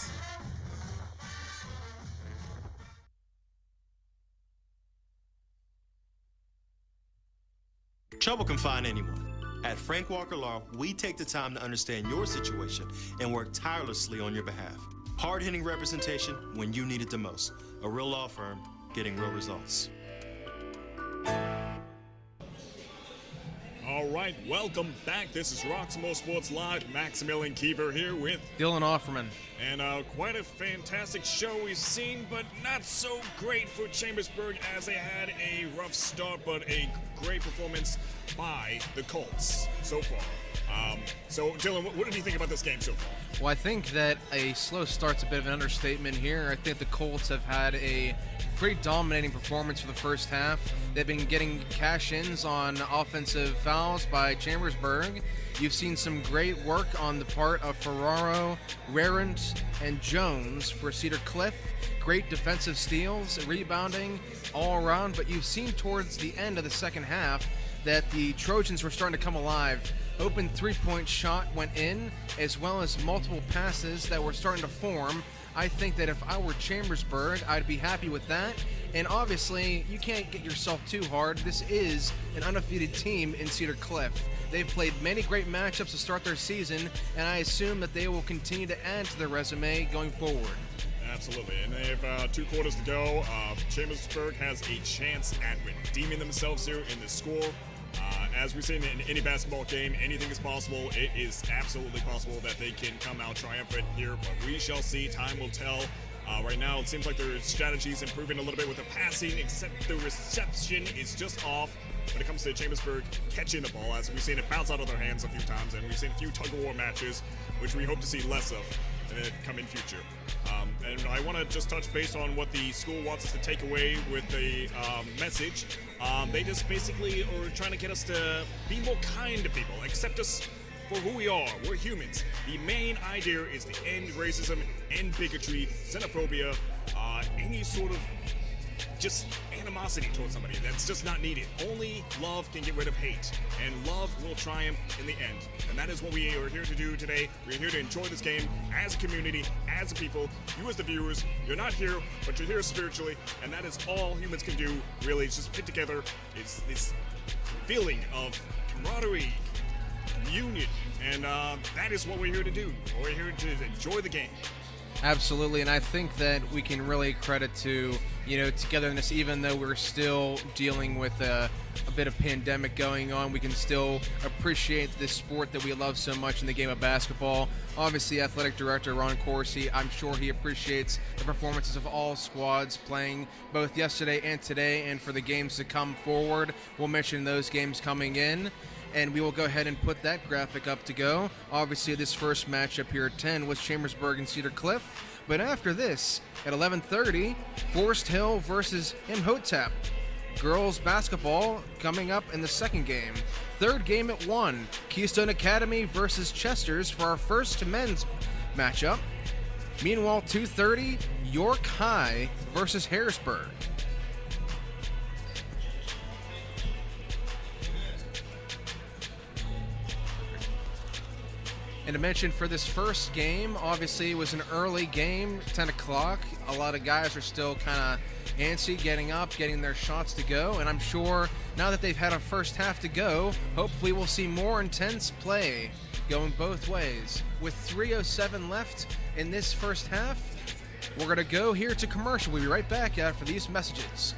Trouble can find anyone. At Frank Walker Law, we take the time to understand your situation and work tirelessly on your behalf. Hard-hitting representation when you need it the most. A real law firm getting real results. All right, welcome back. This is Roxamore Sports Live. Maximilian Kiever here with Dylan Offerman. And quite a fantastic show we've seen, but not so great for Chambersburg as they had a rough start, but a great performance by the Colts so far. So, Dylan, what do you think about this game so far? Well, I think that a slow start's a bit of an understatement here. I think the Colts have had a pretty dominating performance for the first half. They've been getting cash-ins on offensive fouls by Chambersburg. You've seen some great work on the part of Ferraro, Rarent, and Jones for Cedar Cliff. Great defensive steals, rebounding all around, but you've seen towards the end of the second half that the Trojans were starting to come alive. Open three-point shot went in, as well as multiple passes that were starting to form. I think that if I were Chambersburg, I'd be happy with that. And obviously, you can't get yourself too hard. This is an undefeated team in Cedar Cliff. They've played many great matchups to start their season, and I assume that they will continue to add to their resume going forward. Absolutely, and they have 2 quarters to go. Chambersburg has a chance at redeeming themselves here in this score. As we've seen in any basketball game, anything is possible. It is absolutely possible that they can come out triumphant here, but we shall see. Time will tell. Right now, it seems like their strategy is improving a little bit with the passing, except the reception is just off when it comes to Chambersburg catching the ball, as we've seen it bounce out of their hands a few times, and we've seen a few tug-of-war matches, which we hope to see less of in the coming future. And I want to just touch base on what the school wants us to take away with the message. They just basically are trying to get us to be more kind to people, accept us for who we are. We're humans. The main idea is to end racism, end bigotry, xenophobia, any sort of just animosity towards somebody. That's just not needed. Only love can get rid of hate, and love will triumph in the end. And that is what we are here to do today. We're here to enjoy this game as a community, as a people. You as the viewers, you're not here, but you're here spiritually, and that is all humans can do, really. It's just put together. It's this feeling of camaraderie, communion, and that is what we're here to do. We're here to enjoy the game. Absolutely, and I think that we can really credit to, togetherness. Even though we're still dealing with a bit of pandemic going on, we can still appreciate this sport that we love so much in the game of basketball. Obviously, athletic director Ron Corsi, I'm sure he appreciates the performances of all squads playing both yesterday and today, and for the games to come forward. We'll mention those games coming in, and we will go ahead and put that graphic up to go. Obviously, this first matchup here at 10 was Chambersburg and Cedar Cliff. But after this, at 11:30, Forest Hill versus Imhotep. Girls basketball coming up in the second game. Third game at 1, Keystone Academy versus Chester's for our first men's matchup. Meanwhile, 2:30, York High versus Harrisburg. And to mention for this first game, obviously it was an early game, 10 o'clock. A lot of guys are still kind of antsy, getting up, getting their shots to go. And I'm sure now that they've had a first half to go, hopefully we'll see more intense play going both ways. With 3:07 left in this first half, we're going to go here to commercial. We'll be right back after these messages.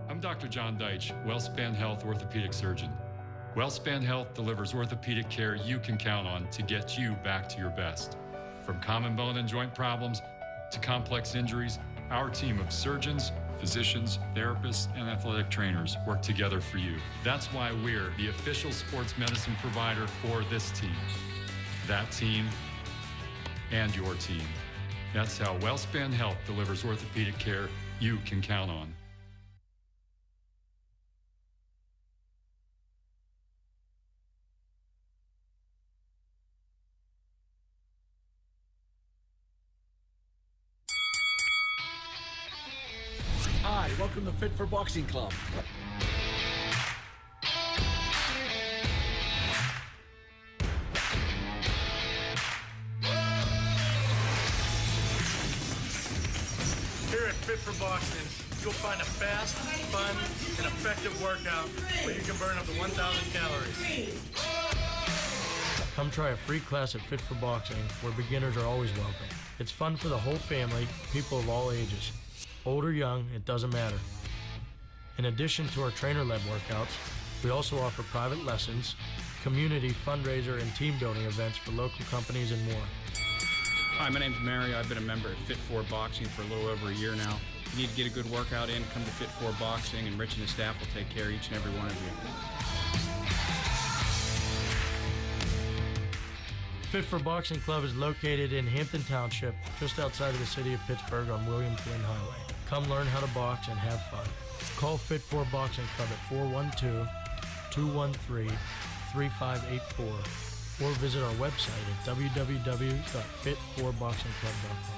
I'm Dr. John Deitch, WellSpan Health orthopedic surgeon. WellSpan Health delivers orthopedic care you can count on to get you back to your best. From common bone and joint problems to complex injuries, our team of surgeons, physicians, therapists, and athletic trainers work together for you. That's why we're the official sports medicine provider for this team, that team, and your team. That's how WellSpan Health delivers orthopedic care you can count on. Hi, welcome to Fit for Boxing Club. Here at Fit for Boxing, you'll find a fast, fun, and effective workout where you can burn up to 1,000 calories. Come try a free class at Fit for Boxing, where beginners are always welcome. It's fun for the whole family, people of all ages. Old or young, it doesn't matter. In addition to our trainer-led workouts, we also offer private lessons, community fundraiser and team building events for local companies and more. Hi, my name's Mario. I've been a member at Fit for Boxing for a little over a year now. If you need to get a good workout in, come to Fit for Boxing, and Rich and his staff will take care of each and every one of you. Fit for Boxing Club is located in Hampton Township, just outside of the city of Pittsburgh on William Flynn Highway. Come learn how to box and have fun. Call Fit for Boxing Club at 412-213-3584 or visit our website at www.fit4boxingclub.com.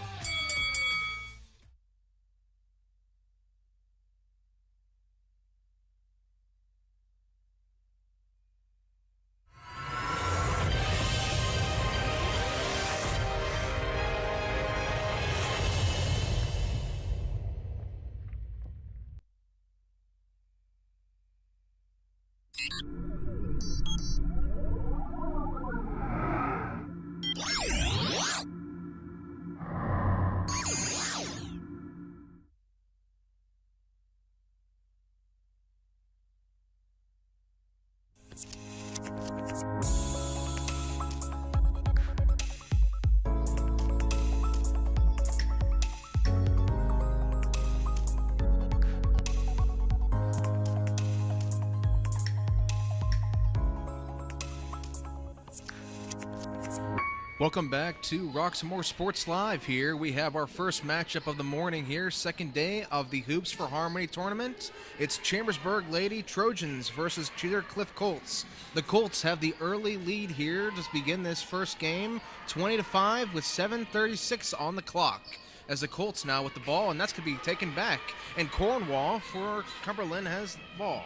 Welcome back to Roxamore Sports Live here. We have our first matchup of the morning here, second day of the Hoops for Harmony tournament. It's Chambersburg Lady Trojans versus Cedar Cliff Colts. The Colts have the early lead here to begin this first game, 20-5 with 7:36 on the clock. As the Colts now with the ball, and that's going to be taken back. And Cornwall for Cumberland has the ball.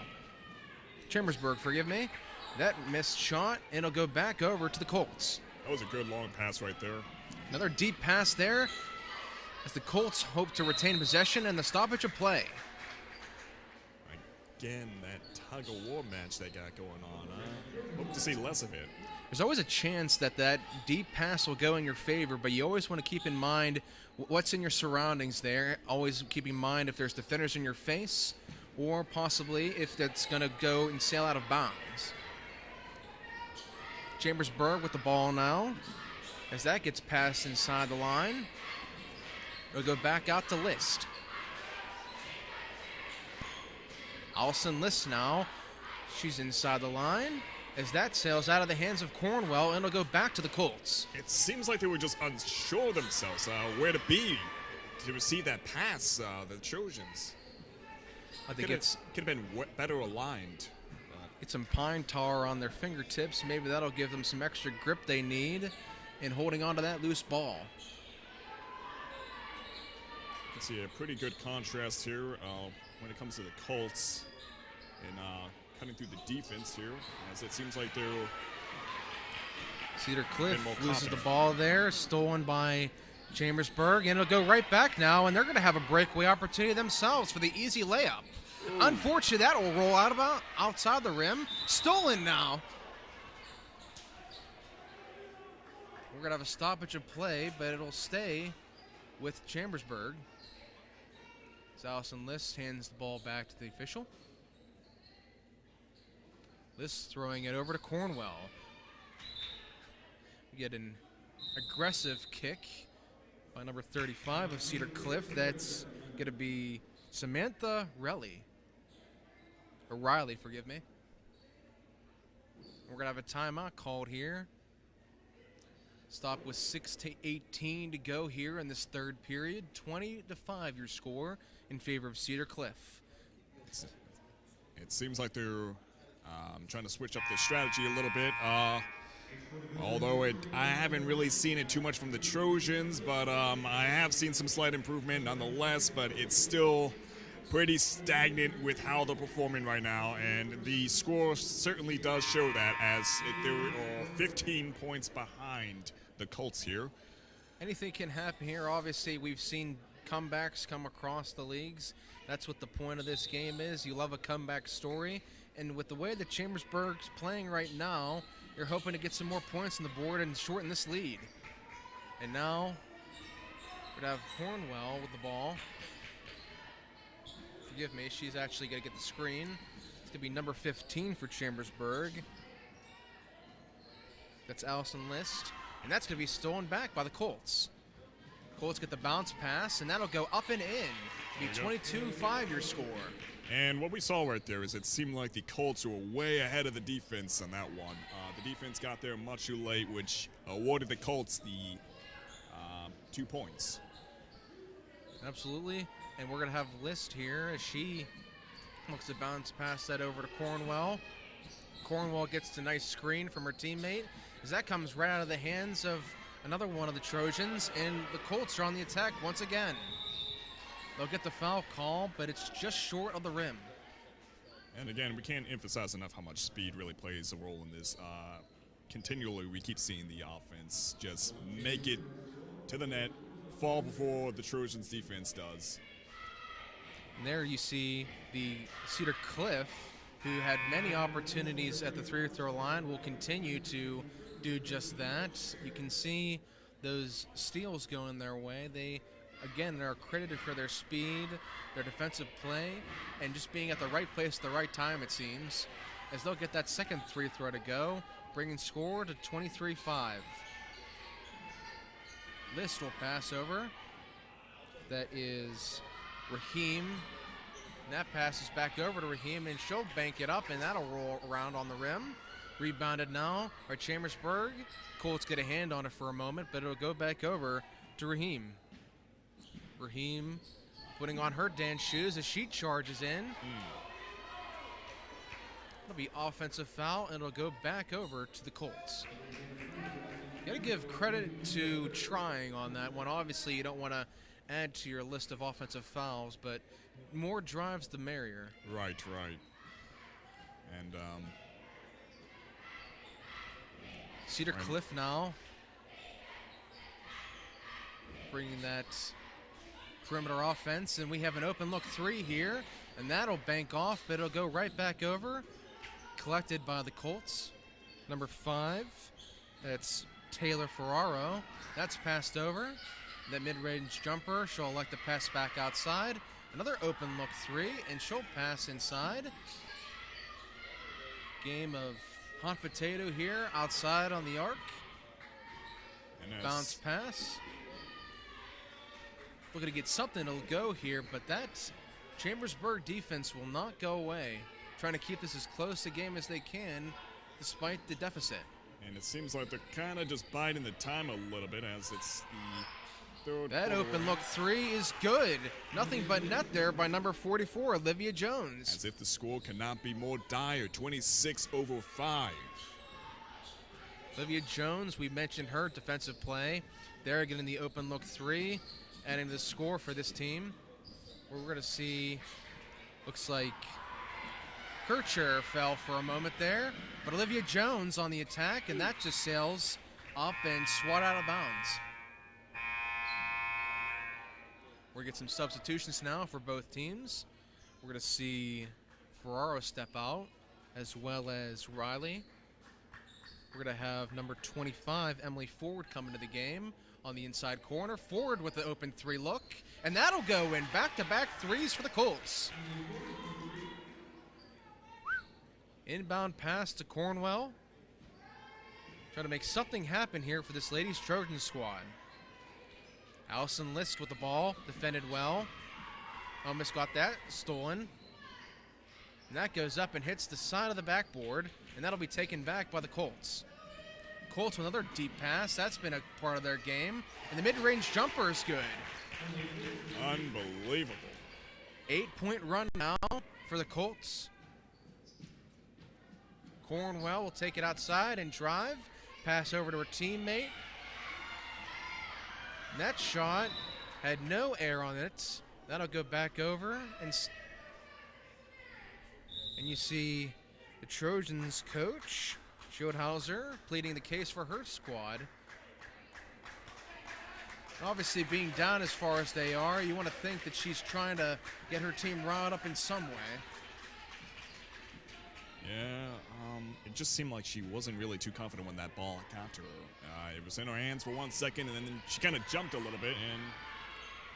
Chambersburg, forgive me. That missed shot, and it'll go back over to the Colts. That was a good long pass right there. Another deep pass there as the Colts hope to retain possession and the stoppage of play. Again, that tug-of-war match they got going on. Hope to see less of it. There's always a chance that that deep pass will go in your favor, but you always want to keep in mind what's in your surroundings there. Always keep in mind if there's defenders in your face or possibly if that's going to go and sail out of bounds. Chambersburg with the ball now as that gets passed inside the line. It'll go back out to List. Allison List now. She's inside the line as that sails out of the hands of Cornwell, and it'll go back to the Colts. It seems like they were just unsure themselves where to be to receive that pass, the Trojans. I think could have been better aligned. Get some pine tar on their fingertips. Maybe that'll give them some extra grip they need in holding on to that loose ball. You can see a pretty good contrast here when it comes to the Colts and cutting through the defense here, as it seems like they're Cedar Cliff loses the ball there, stolen by Chambersburg, and it'll go right back now, and they're going to have a breakaway opportunity themselves for the easy layup. Ooh. Unfortunately, that will roll out outside the rim. Stolen now. We're going to have a stoppage of play, but it'll stay with Chambersburg. As Allison List hands the ball back to the official. List throwing it over to Cornwell. We get an aggressive kick by number 35 of Cedar Cliff. That's going to be Samantha Riley. Forgive me. We're going to have a timeout called here. Stop with 6:18 to go here in this third period. 20-5 your score in favor of Cedar Cliff. It seems like they're trying to switch up their strategy a little bit. Although I haven't really seen it too much from the Trojans, but I have seen some slight improvement nonetheless, but it's still pretty stagnant with how they're performing right now, and the score certainly does show that, as they're 15 points behind the Colts here. Anything can happen here. Obviously, we've seen comebacks come across the leagues. That's what the point of this game is. You love a comeback story. And with the way that Chambersburg's playing right now, you're hoping to get some more points on the board and shorten this lead. And now, we'd have Cornwell with the ball. Forgive me, she's actually going to get the screen. It's going to be number 15 for Chambersburg. That's Allison List. And that's going to be stolen back by the Colts. Colts get the bounce pass, and that'll go up and in. Be 22-5 your score. And what we saw right there is it seemed like the Colts were way ahead of the defense on that one. The defense got there much too late, which awarded the Colts the 2 points. Absolutely. And we're going to have List here as she looks to bounce pass that over to Cornwell. Cornwell gets a nice screen from her teammate as that comes right out of the hands of another one of the Trojans, and the Colts are on the attack once again. They'll get the foul call, but it's just short of the rim. And again, we can't emphasize enough how much speed really plays a role in this. Continually, we keep seeing the offense just make it to the net, fall before the Trojans' defense does. And there you see the Cedar Cliff, who had many opportunities at the free-throw line, will continue to do just that. You can see those steals going their way. They, again, they're credited for their speed, their defensive play, and just being at the right place at the right time, it seems, as they'll get that second free throw to go, bringing score to 23-5. List will pass over. That is Raheem. And that passes back over to Raheem, and she'll bank it up, and that'll roll around on the rim. Rebounded now by Chambersburg. Colts get a hand on it for a moment, but it'll go back over to Raheem. Raheem putting on her dance shoes as she charges in. It'll be offensive foul, and it'll go back over to the Colts. You gotta give credit to trying on that one. Obviously, you don't want to add to your list of offensive fouls, but more drives the merrier. Right. And Cedar Cliff now bringing that perimeter offense, and we have an open look three here, and that'll bank off, but it'll go right back over. Collected by the Colts. Number 5, that's Taylor Ferraro. That's passed over. That mid-range jumper, she'll elect to pass back outside. Another open look three, and she'll pass inside. Game of hot potato here outside on the arc. Bounce pass. Looking to get something to go here, but that Chambersburg defense will not go away. Trying to keep this as close a game as they can despite the deficit. And it seems like they're kind of just biding the time a little bit as it's the third. That open look three is good. Nothing but net there by number 44, Olivia Jones. As if the score cannot be more dire, 26-5. Olivia Jones, we mentioned her defensive play. They're getting the open look three, adding the score for this team. We're going to see, looks like Kircher fell for a moment there, but Olivia Jones on the attack, and that just sails up and swat out of bounds. We're going to get some substitutions now for both teams. We're going to see Ferraro step out, as well as Riley. We're going to have number 25, Emily Ford, come into the game on the inside corner. Ford with the open three look, and that'll go in. Back-to-back threes for the Colts. Inbound pass to Cornwell. Trying to make something happen here for this ladies Trojan squad. Allison List with the ball, defended well. Almost got that stolen. And that goes up and hits the side of the backboard, and that'll be taken back by the Colts. Colts with another deep pass. That's been a part of their game. And the mid-range jumper is good. Unbelievable. 8-point run now for the Colts. Cornwell will take it outside and drive. Pass over to her teammate. And that shot had no air on it. That'll go back over. And you see the Trojans coach, Schildhauser, pleading the case for her squad. Obviously, being down as far as they are, you want to think that she's trying to get her team riled up in some way. Yeah, it just seemed like she wasn't really too confident when that ball got to her. It was in her hands for 1 second, and then she kind of jumped a little bit, and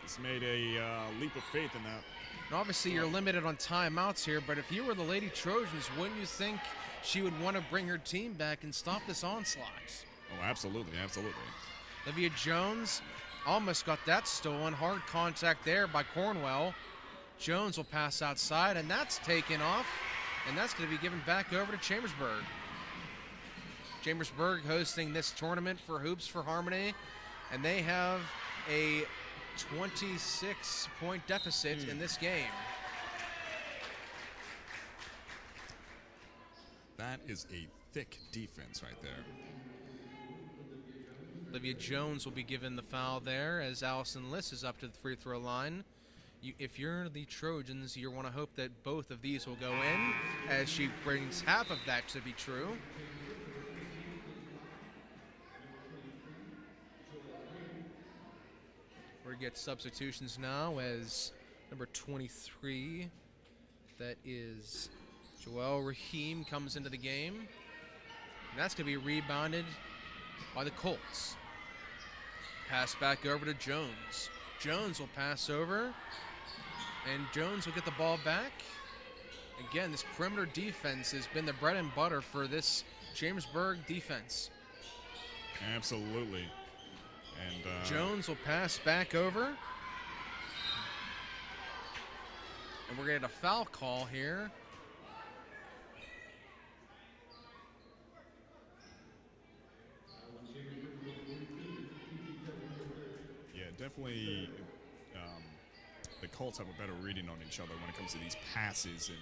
just made a leap of faith in that. And obviously, you're limited on timeouts here, but if you were the Lady Trojans, wouldn't you think she would want to bring her team back and stop this onslaught? Oh, absolutely, absolutely. Olivia Jones almost got that stolen. Hard contact there by Cornwell. Jones will pass outside, and that's taken off, and that's going to be given back over to Chambersburg. Chambersburg hosting this tournament for Hoops for Harmony, and they have a 26-point deficit in this game. That is a thick defense right there. Olivia Jones will be given the foul there as Allison Liss is up to the free throw line. If you're the Trojans, you want to hope that both of these will go in, as she brings half of that to be true. We get substitutions now as number 23, that is Joelle Rahim, comes into the game. And that's going to be rebounded by the Colts. Pass back over to Jones. Jones will pass over, and Jones will get the ball back. Again, this perimeter defense has been the bread and butter for this Chambersburg defense. Absolutely. And Jones will pass back over. And we're going to get a foul call here. Yeah, definitely the Colts have a better reading on each other when it comes to these passes. And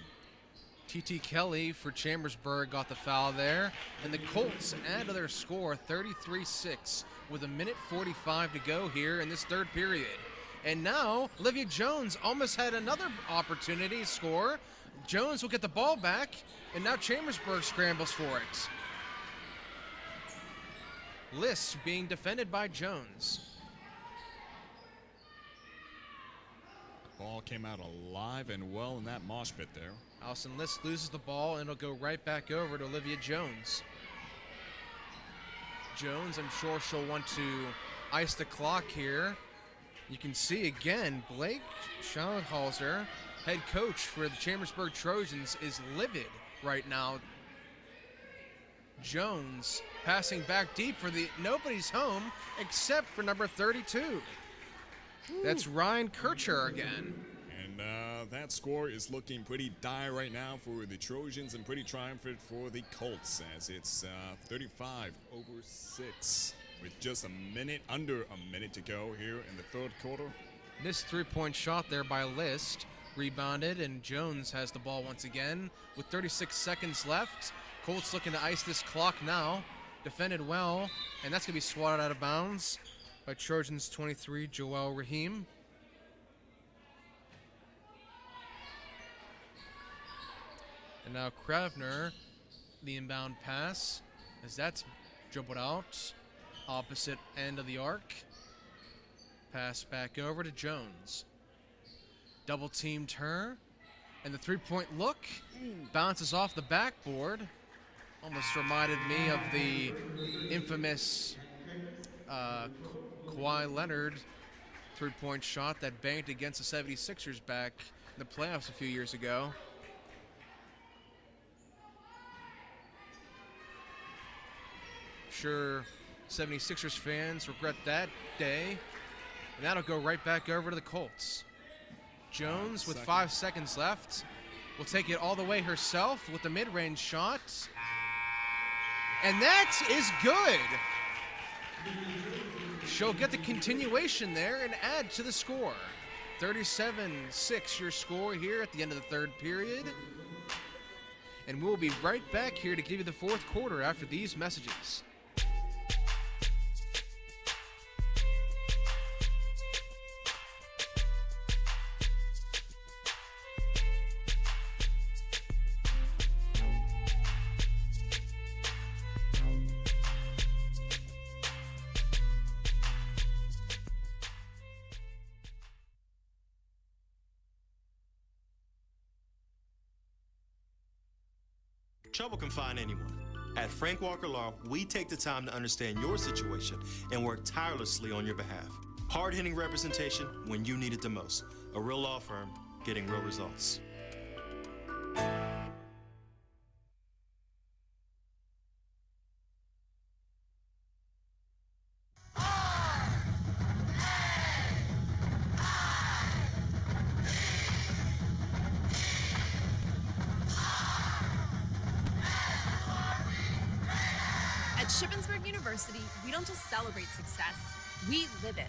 T.T. Kelly for Chambersburg got the foul there. And the Colts add to their score 33-6 with 1:45 to go here in this third period. And now Olivia Jones almost had another opportunity to score. Jones will get the ball back, and now Chambersburg scrambles for it. Liss being defended by Jones. Ball came out alive and well in that mosh pit there. Allison Liss loses the ball, and it'll go right back over to Olivia Jones. Jones, I'm sure she'll want to ice the clock here. You can see again, Blake Schallhauser, head coach for the Chambersburg Trojans, is livid right now. Jones passing back deep for the nobody's home except for number 32. That's Ryan Kircher again. And that score is looking pretty dire right now for the Trojans and pretty triumphant for the Colts, as it's 35-6 with just under a minute to go here in the third quarter. This three-point shot there by List, rebounded, and Jones has the ball once again with 36 seconds left. Colts looking to ice this clock now. Defended well, and that's going to be swatted out of bounds by Trojans 23, Joelle Rahim. And now Kravner, the inbound pass, as that's dribbled out, opposite end of the arc. Pass back over to Jones. Double teamed her, and the three-point look bounces off the backboard. Almost reminded me of the infamous Kawhi Leonard three-point shot that banked against the 76ers back in the playoffs a few years ago. Sure, 76ers fans regret that day, and that'll go right back over to the Colts. Jones, with 5 seconds left, will take it all the way herself with the mid-range shot. And that is good. She'll get the continuation there and add to the score. 37-6 your score here at the end of the third period. And we'll be right back here to give you the fourth quarter after these messages. trouble can find anyone. At Frank Walker Law, we take the time to understand your situation and work tirelessly on your behalf. Hard-hitting representation when you need it the most. A real law firm getting real results. At Shippensburg University, we don't just celebrate success, we live it.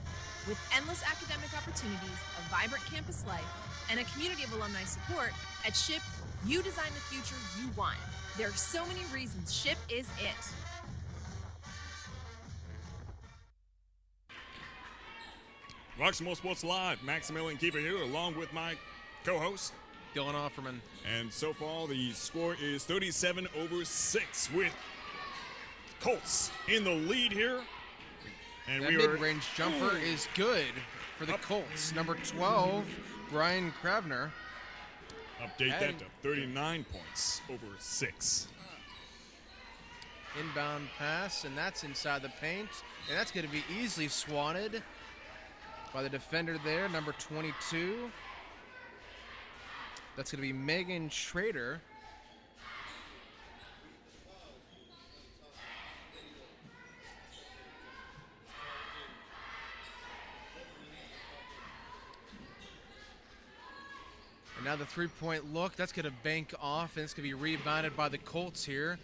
With endless academic opportunities, a vibrant campus life, and a community of alumni support, at SHIP, you design the future you want. There are so many reasons SHIP is it. Roxamore Sports Live, Maximilian Kiefer here, along with my co-host, Dylan Offerman. And so far, the score is 37-6 with Colts in the lead here. And that mid-range jumper is good for the Colts. Number 12, Brian Kravner. Update that to 39 points over 6. Inbound pass, and that's inside the paint. And that's going to be easily swatted by the defender there, number 22. That's going to be Megan Schrader. And now the three-point look, that's going to bank off, and it's going to be rebounded by the Colts here.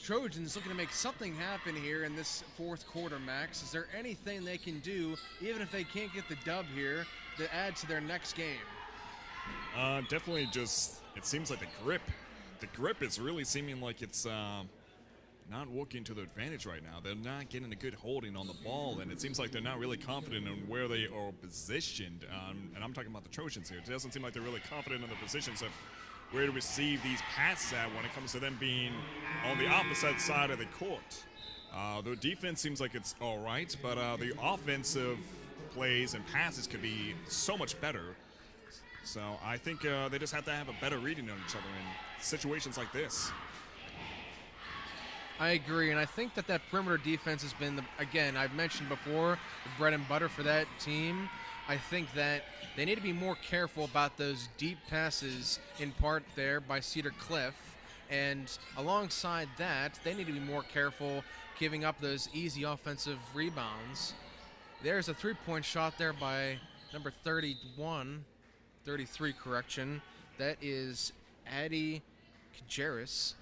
Trojans looking to make something happen here in this fourth quarter, Max. Is there anything they can do, even if they can't get the dub here, to add to their next game? Definitely just, it seems like the grip is really seeming like it's not working to their advantage right now. They're not getting a good holding on the ball, and it seems like they're not really confident in where they are positioned. And I'm talking about the Trojans here. It doesn't seem like they're really confident in the positions of where to receive these passes at when it comes to them being on the opposite side of the court. Their defense seems like it's all right, but the offensive plays and passes could be so much better. So I think they just have to have a better reading on each other in situations like this. I agree, and I think that perimeter defense has been, again, I've mentioned before, the bread and butter for that team. I think that they need to be more careful about those deep passes, in part there by Cedar Cliff, and alongside that, they need to be more careful giving up those easy offensive rebounds. There's a three-point shot there by number 33 correction. That is Addie Kajeris.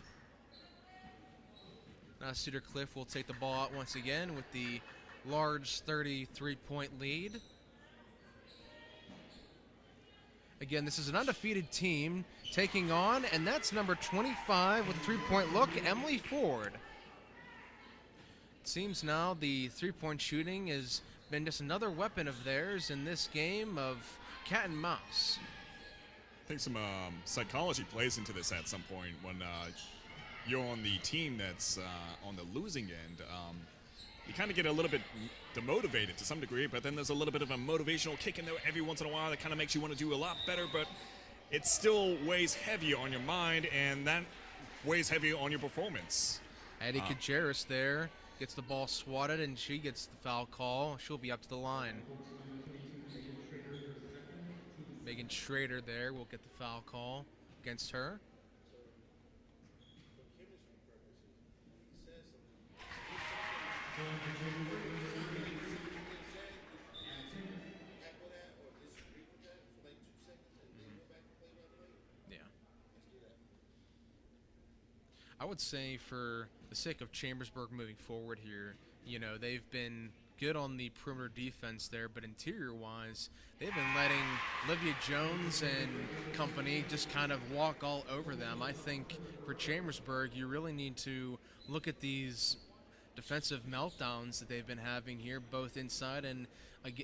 Now Cedar Cliff will take the ball out once again with the large 33-point lead. Again, this is an undefeated team taking on, and that's number 25 with a three-point look, Emily Ford. It seems now the three-point shooting has been just another weapon of theirs in this game of cat and mouse. I think some psychology plays into this at some point when you're on the team that's on the losing end. You kind of get a little bit demotivated to some degree, but then there's a little bit of a motivational kick in there every once in a while that kind of makes you want to do a lot better, but it still weighs heavy on your mind, and that weighs heavy on your performance. Addie Kajeris there gets the ball swatted, and she gets the foul call. She'll be up to the line. Megan Schrader there will get the foul call against her. Yeah. I would say for the sake of Chambersburg moving forward here, you know, they've been good on the perimeter defense there, but interior-wise, they've been letting Olivia Jones and company just kind of walk all over them. I think for Chambersburg, you really need to look at these defensive meltdowns that they've been having here, both inside and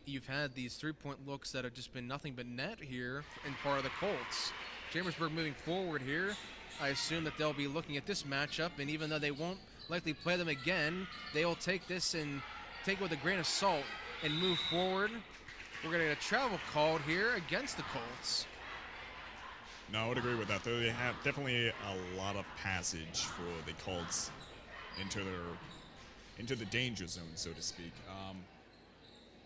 you've had these three-point looks that have just been nothing but net here in part of the Colts. Chambersburg moving forward here, I assume that they'll be looking at this matchup, and even though they won't likely play them again, they'll take this and take it with a grain of salt and move forward. We're going to get a travel called here against the Colts. No, I would agree with that. They have definitely a lot of passage for the Colts into the danger zone, so to speak.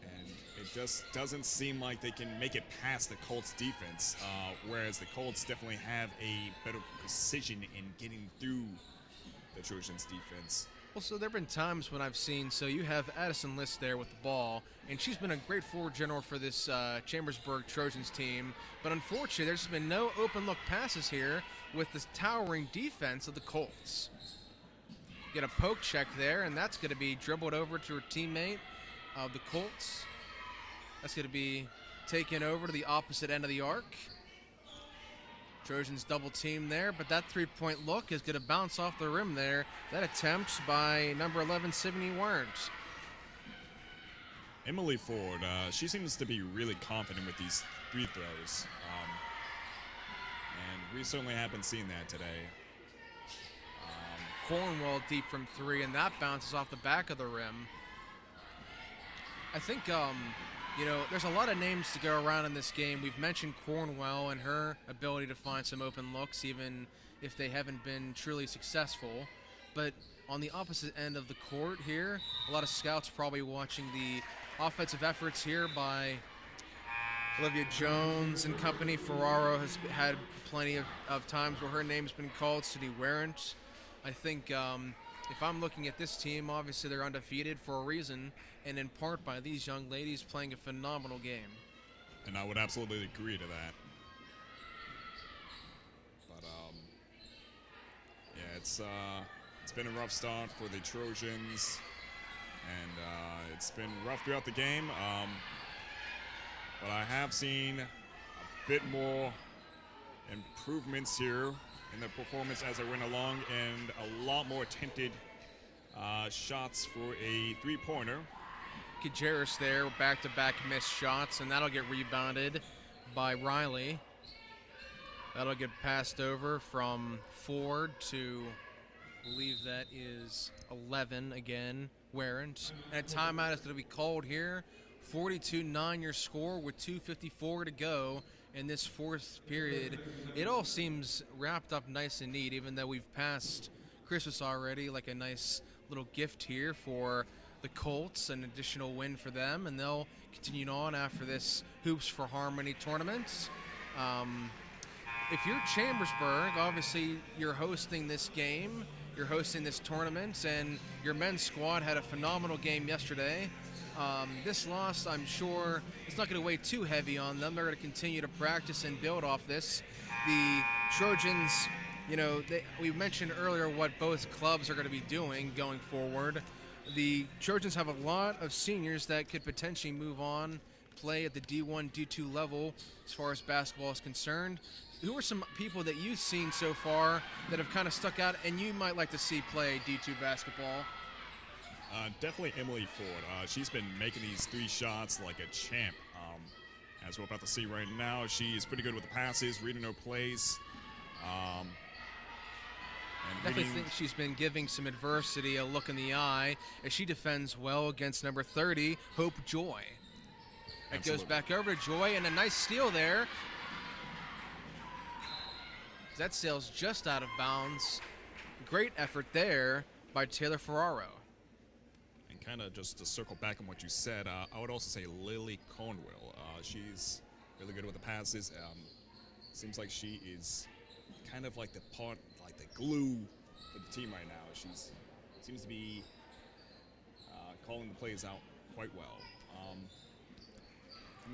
And it just doesn't seem like they can make it past the Colts defense, whereas the Colts definitely have a better precision in getting through the Trojans defense. Well, so there have been times when I've seen, so you have Addison List there with the ball, and she's been a great forward general for this Chambersburg Trojans team, but unfortunately there's been no open look passes here with this towering defense of the Colts. Get a poke check there, and that's going to be dribbled over to her teammate of the Colts. That's going to be taken over to the opposite end of the arc. Trojans double team there, but that three-point look is going to bounce off the rim there. That attempt by number 11, Sydney Werns. Emily Ford, she seems to be really confident with these free throws. And we certainly haven't seen that today. Cornwell deep from three, and that bounces off the back of the rim. I think, there's a lot of names to go around in this game. We've mentioned Cornwell and her ability to find some open looks, even if they haven't been truly successful. But on the opposite end of the court here, a lot of scouts probably watching the offensive efforts here by Olivia Jones and company. Ferraro has had plenty of times where her name's been called. Cindy Warrant. I think if I'm looking at this team, obviously they're undefeated for a reason, and in part by these young ladies playing a phenomenal game. And I would absolutely agree to that. But yeah, it's been a rough start for the Trojans, and it's been rough throughout the game. But I have seen a bit more improvements here in the performance as I went along, and a lot more attempted shots for a three-pointer. Kajeris there, back-to-back missed shots, and that'll get rebounded by Riley. That'll get passed over from Ford to, I believe that is 11 again, Warrant. And a timeout is going to be called here. 42-9 your score with 2:54 to go in this fourth period. It all seems wrapped up nice and neat, even though we've passed Christmas already, like a nice little gift here for the Colts, an additional win for them, and they'll continue on after this Hoops for Harmony tournament. If you're Chambersburg, obviously you're hosting this game, you're hosting this tournament, and your men's squad had a phenomenal game yesterday. This loss, I'm sure, it's not going to weigh too heavy on them. They're going to continue to practice and build off this. The Trojans, we mentioned earlier what both clubs are going to be doing going forward. The Trojans have a lot of seniors that could potentially move on, play at the D1, D2 level as far as basketball is concerned. Who are some people that you've seen so far that have kind of stuck out and you might like to see play D2 basketball? Definitely Emily Ford. She's been making these three shots like a champ. As we're about to see right now, she is pretty good with the passes, reading her plays. Definitely think she's been giving some adversity a look in the eye as she defends well against number 30, Hope Joy. It goes back over to Joy, and a nice steal there. That sails just out of bounds. Great effort there by Taylor Ferraro. And kind of just to circle back on what you said, I would also say Lily Cornwell. She's really good with the passes. Seems like she is kind of like the glue for the team right now. She seems to be calling the plays out quite well.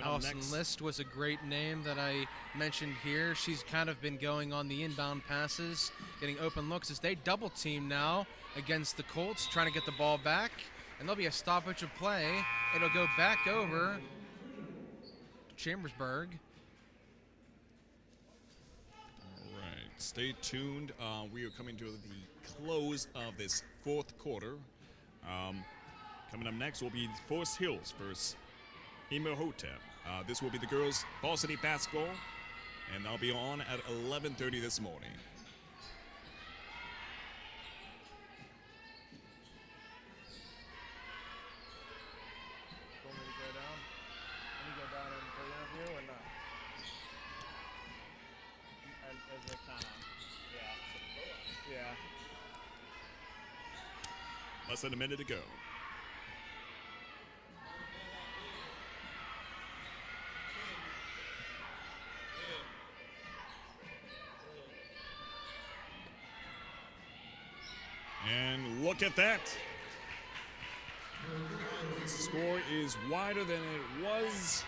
Allison List was a great name that I mentioned here. She's kind of been going on the inbound passes, getting open looks as they double team now against the Colts, trying to get the ball back. And there'll be a stoppage of play. It'll go back over to Chambersburg. All right, stay tuned. We are coming to the close of this fourth quarter. Coming up next will be Forest Hills versus Imhotep. This will be the girls' varsity basketball, and they'll be on at 11:30 this morning. Want me to go down? Let me go down and for the interview or not? Yeah. Less than a minute to go. And look at that. The score is wider than it was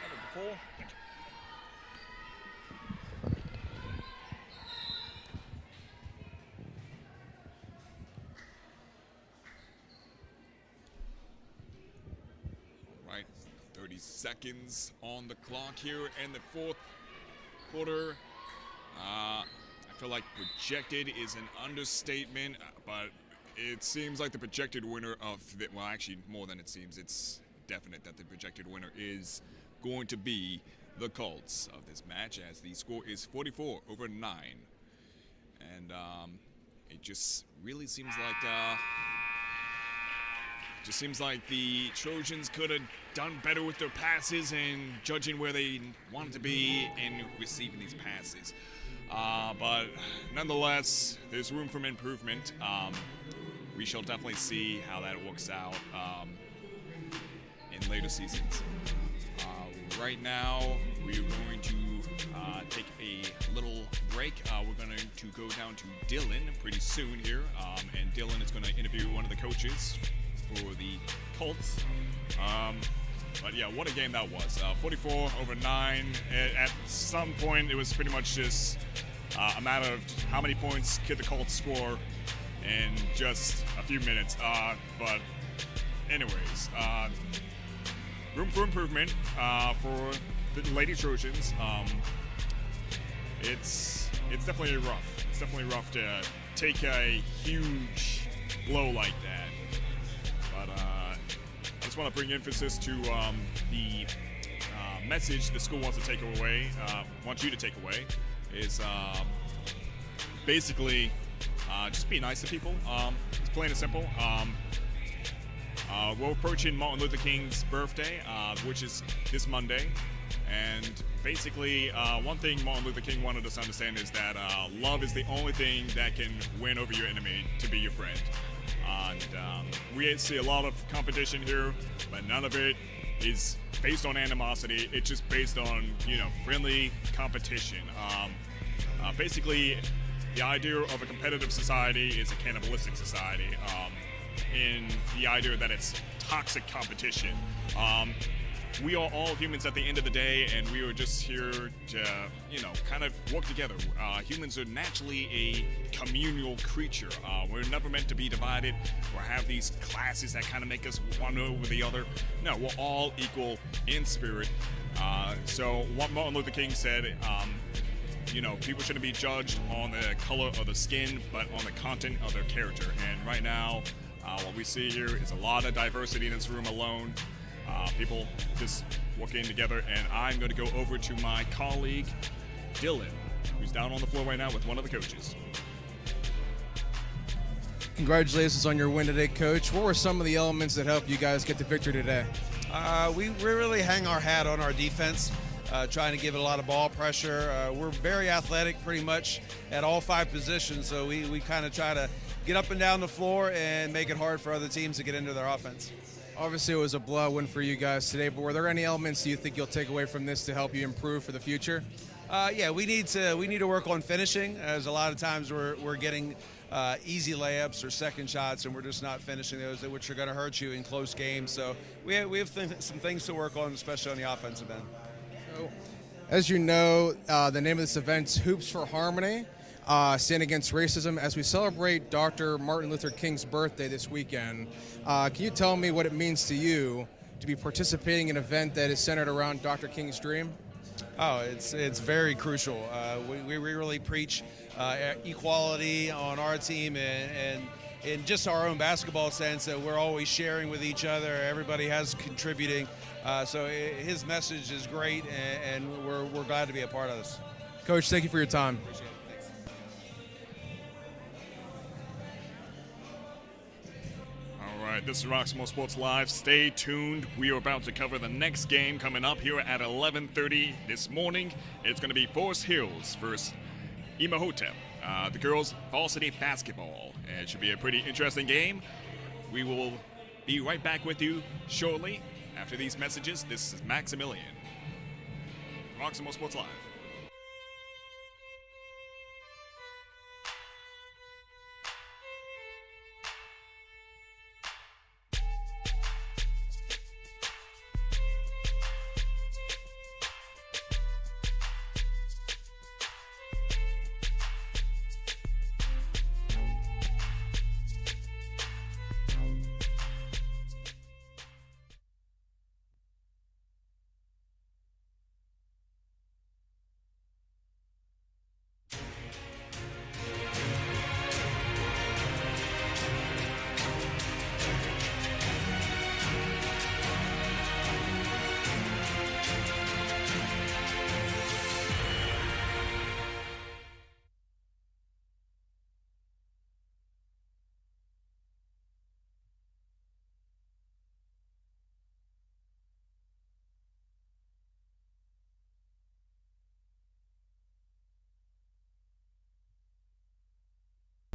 ever before. Thank you. All right, 30 seconds on the clock here in the fourth quarter. I feel like projected is an understatement, but it seems like the projected winner of the, well, actually more than it seems, it's definite that the projected winner is going to be the Colts of this match, as the score is 44-9. And it just really seems like the Trojans could have done better with their passes and judging where they wanted to be in receiving these passes. But nonetheless, there's room for improvement. We shall definitely see how that works out in later seasons. Right now, we're going to take a little break. We're going to go down to Dylan pretty soon here, and Dylan is going to interview one of the coaches for the Colts. But yeah, what a game that was. 44-9. At some point, it was pretty much just a matter of how many points could the Colts score in just a few minutes. But anyways, room for improvement for the Lady Trojans. It's definitely rough. It's definitely rough to take a huge blow like that. But I just want to bring emphasis to the message the school wants to take away, wants you to take away, is basically just be nice to people. It's plain and simple. We're approaching Martin Luther King's birthday, which is this Monday. And basically, one thing Martin Luther King wanted us to understand is that love is the only thing that can win over your enemy to be your friend. And we see a lot of competition here, but none of it is based on animosity. It's just based on, friendly competition. Basically, the idea of a competitive society is a cannibalistic society, in the idea that it's toxic competition. We are all humans at the end of the day, and we are just here to, kind of work together. Humans are naturally a communal creature. We're never meant to be divided or have these classes that kind of make us one over the other. No, we're all equal in spirit. So what Martin Luther King said, people shouldn't be judged on the color of the skin, but on the content of their character. And right now, what we see here is a lot of diversity in this room alone. People just working together, and I'm going to go over to my colleague, Dylan, who's down on the floor right now with one of the coaches. Congratulations on your win today, Coach. What were some of the elements that helped you guys get the victory today? We really hang our hat on our defense, trying to give it a lot of ball pressure. We're very athletic pretty much at all 5 positions, so we kind of try to get up and down the floor and make it hard for other teams to get into their offense. Obviously, it was a blowout win for you guys today, but were there any elements you think you'll take away from this to help you improve for the future? Yeah, we need to work on finishing, as a lot of times we're getting easy layups or second shots, and we're just not finishing those, which are going to hurt you in close games. So we have some things to work on, especially on the offensive end. So, as you know, the name of this event is Hoops for Harmony. Stand Against Racism, as we celebrate Dr. Martin Luther King's birthday this weekend. Can you tell me what it means to you to be participating in an event that is centered around Dr. King's dream? Oh, it's very crucial. We really preach equality on our team, and in just our own basketball sense, that we're always sharing with each other. Everybody has contributing. So his message is great, and we're glad to be a part of this. Coach, thank you for your time. Appreciate it. All right, this is Roxamore Sports Live. Stay tuned. We are about to cover the next game coming up here at 11:30 this morning. It's going to be Forest Hills versus Imhotep, the girls varsity basketball. And it should be a pretty interesting game. We will be right back with you shortly after these messages. This is Maximilian. Roxamore Sports Live.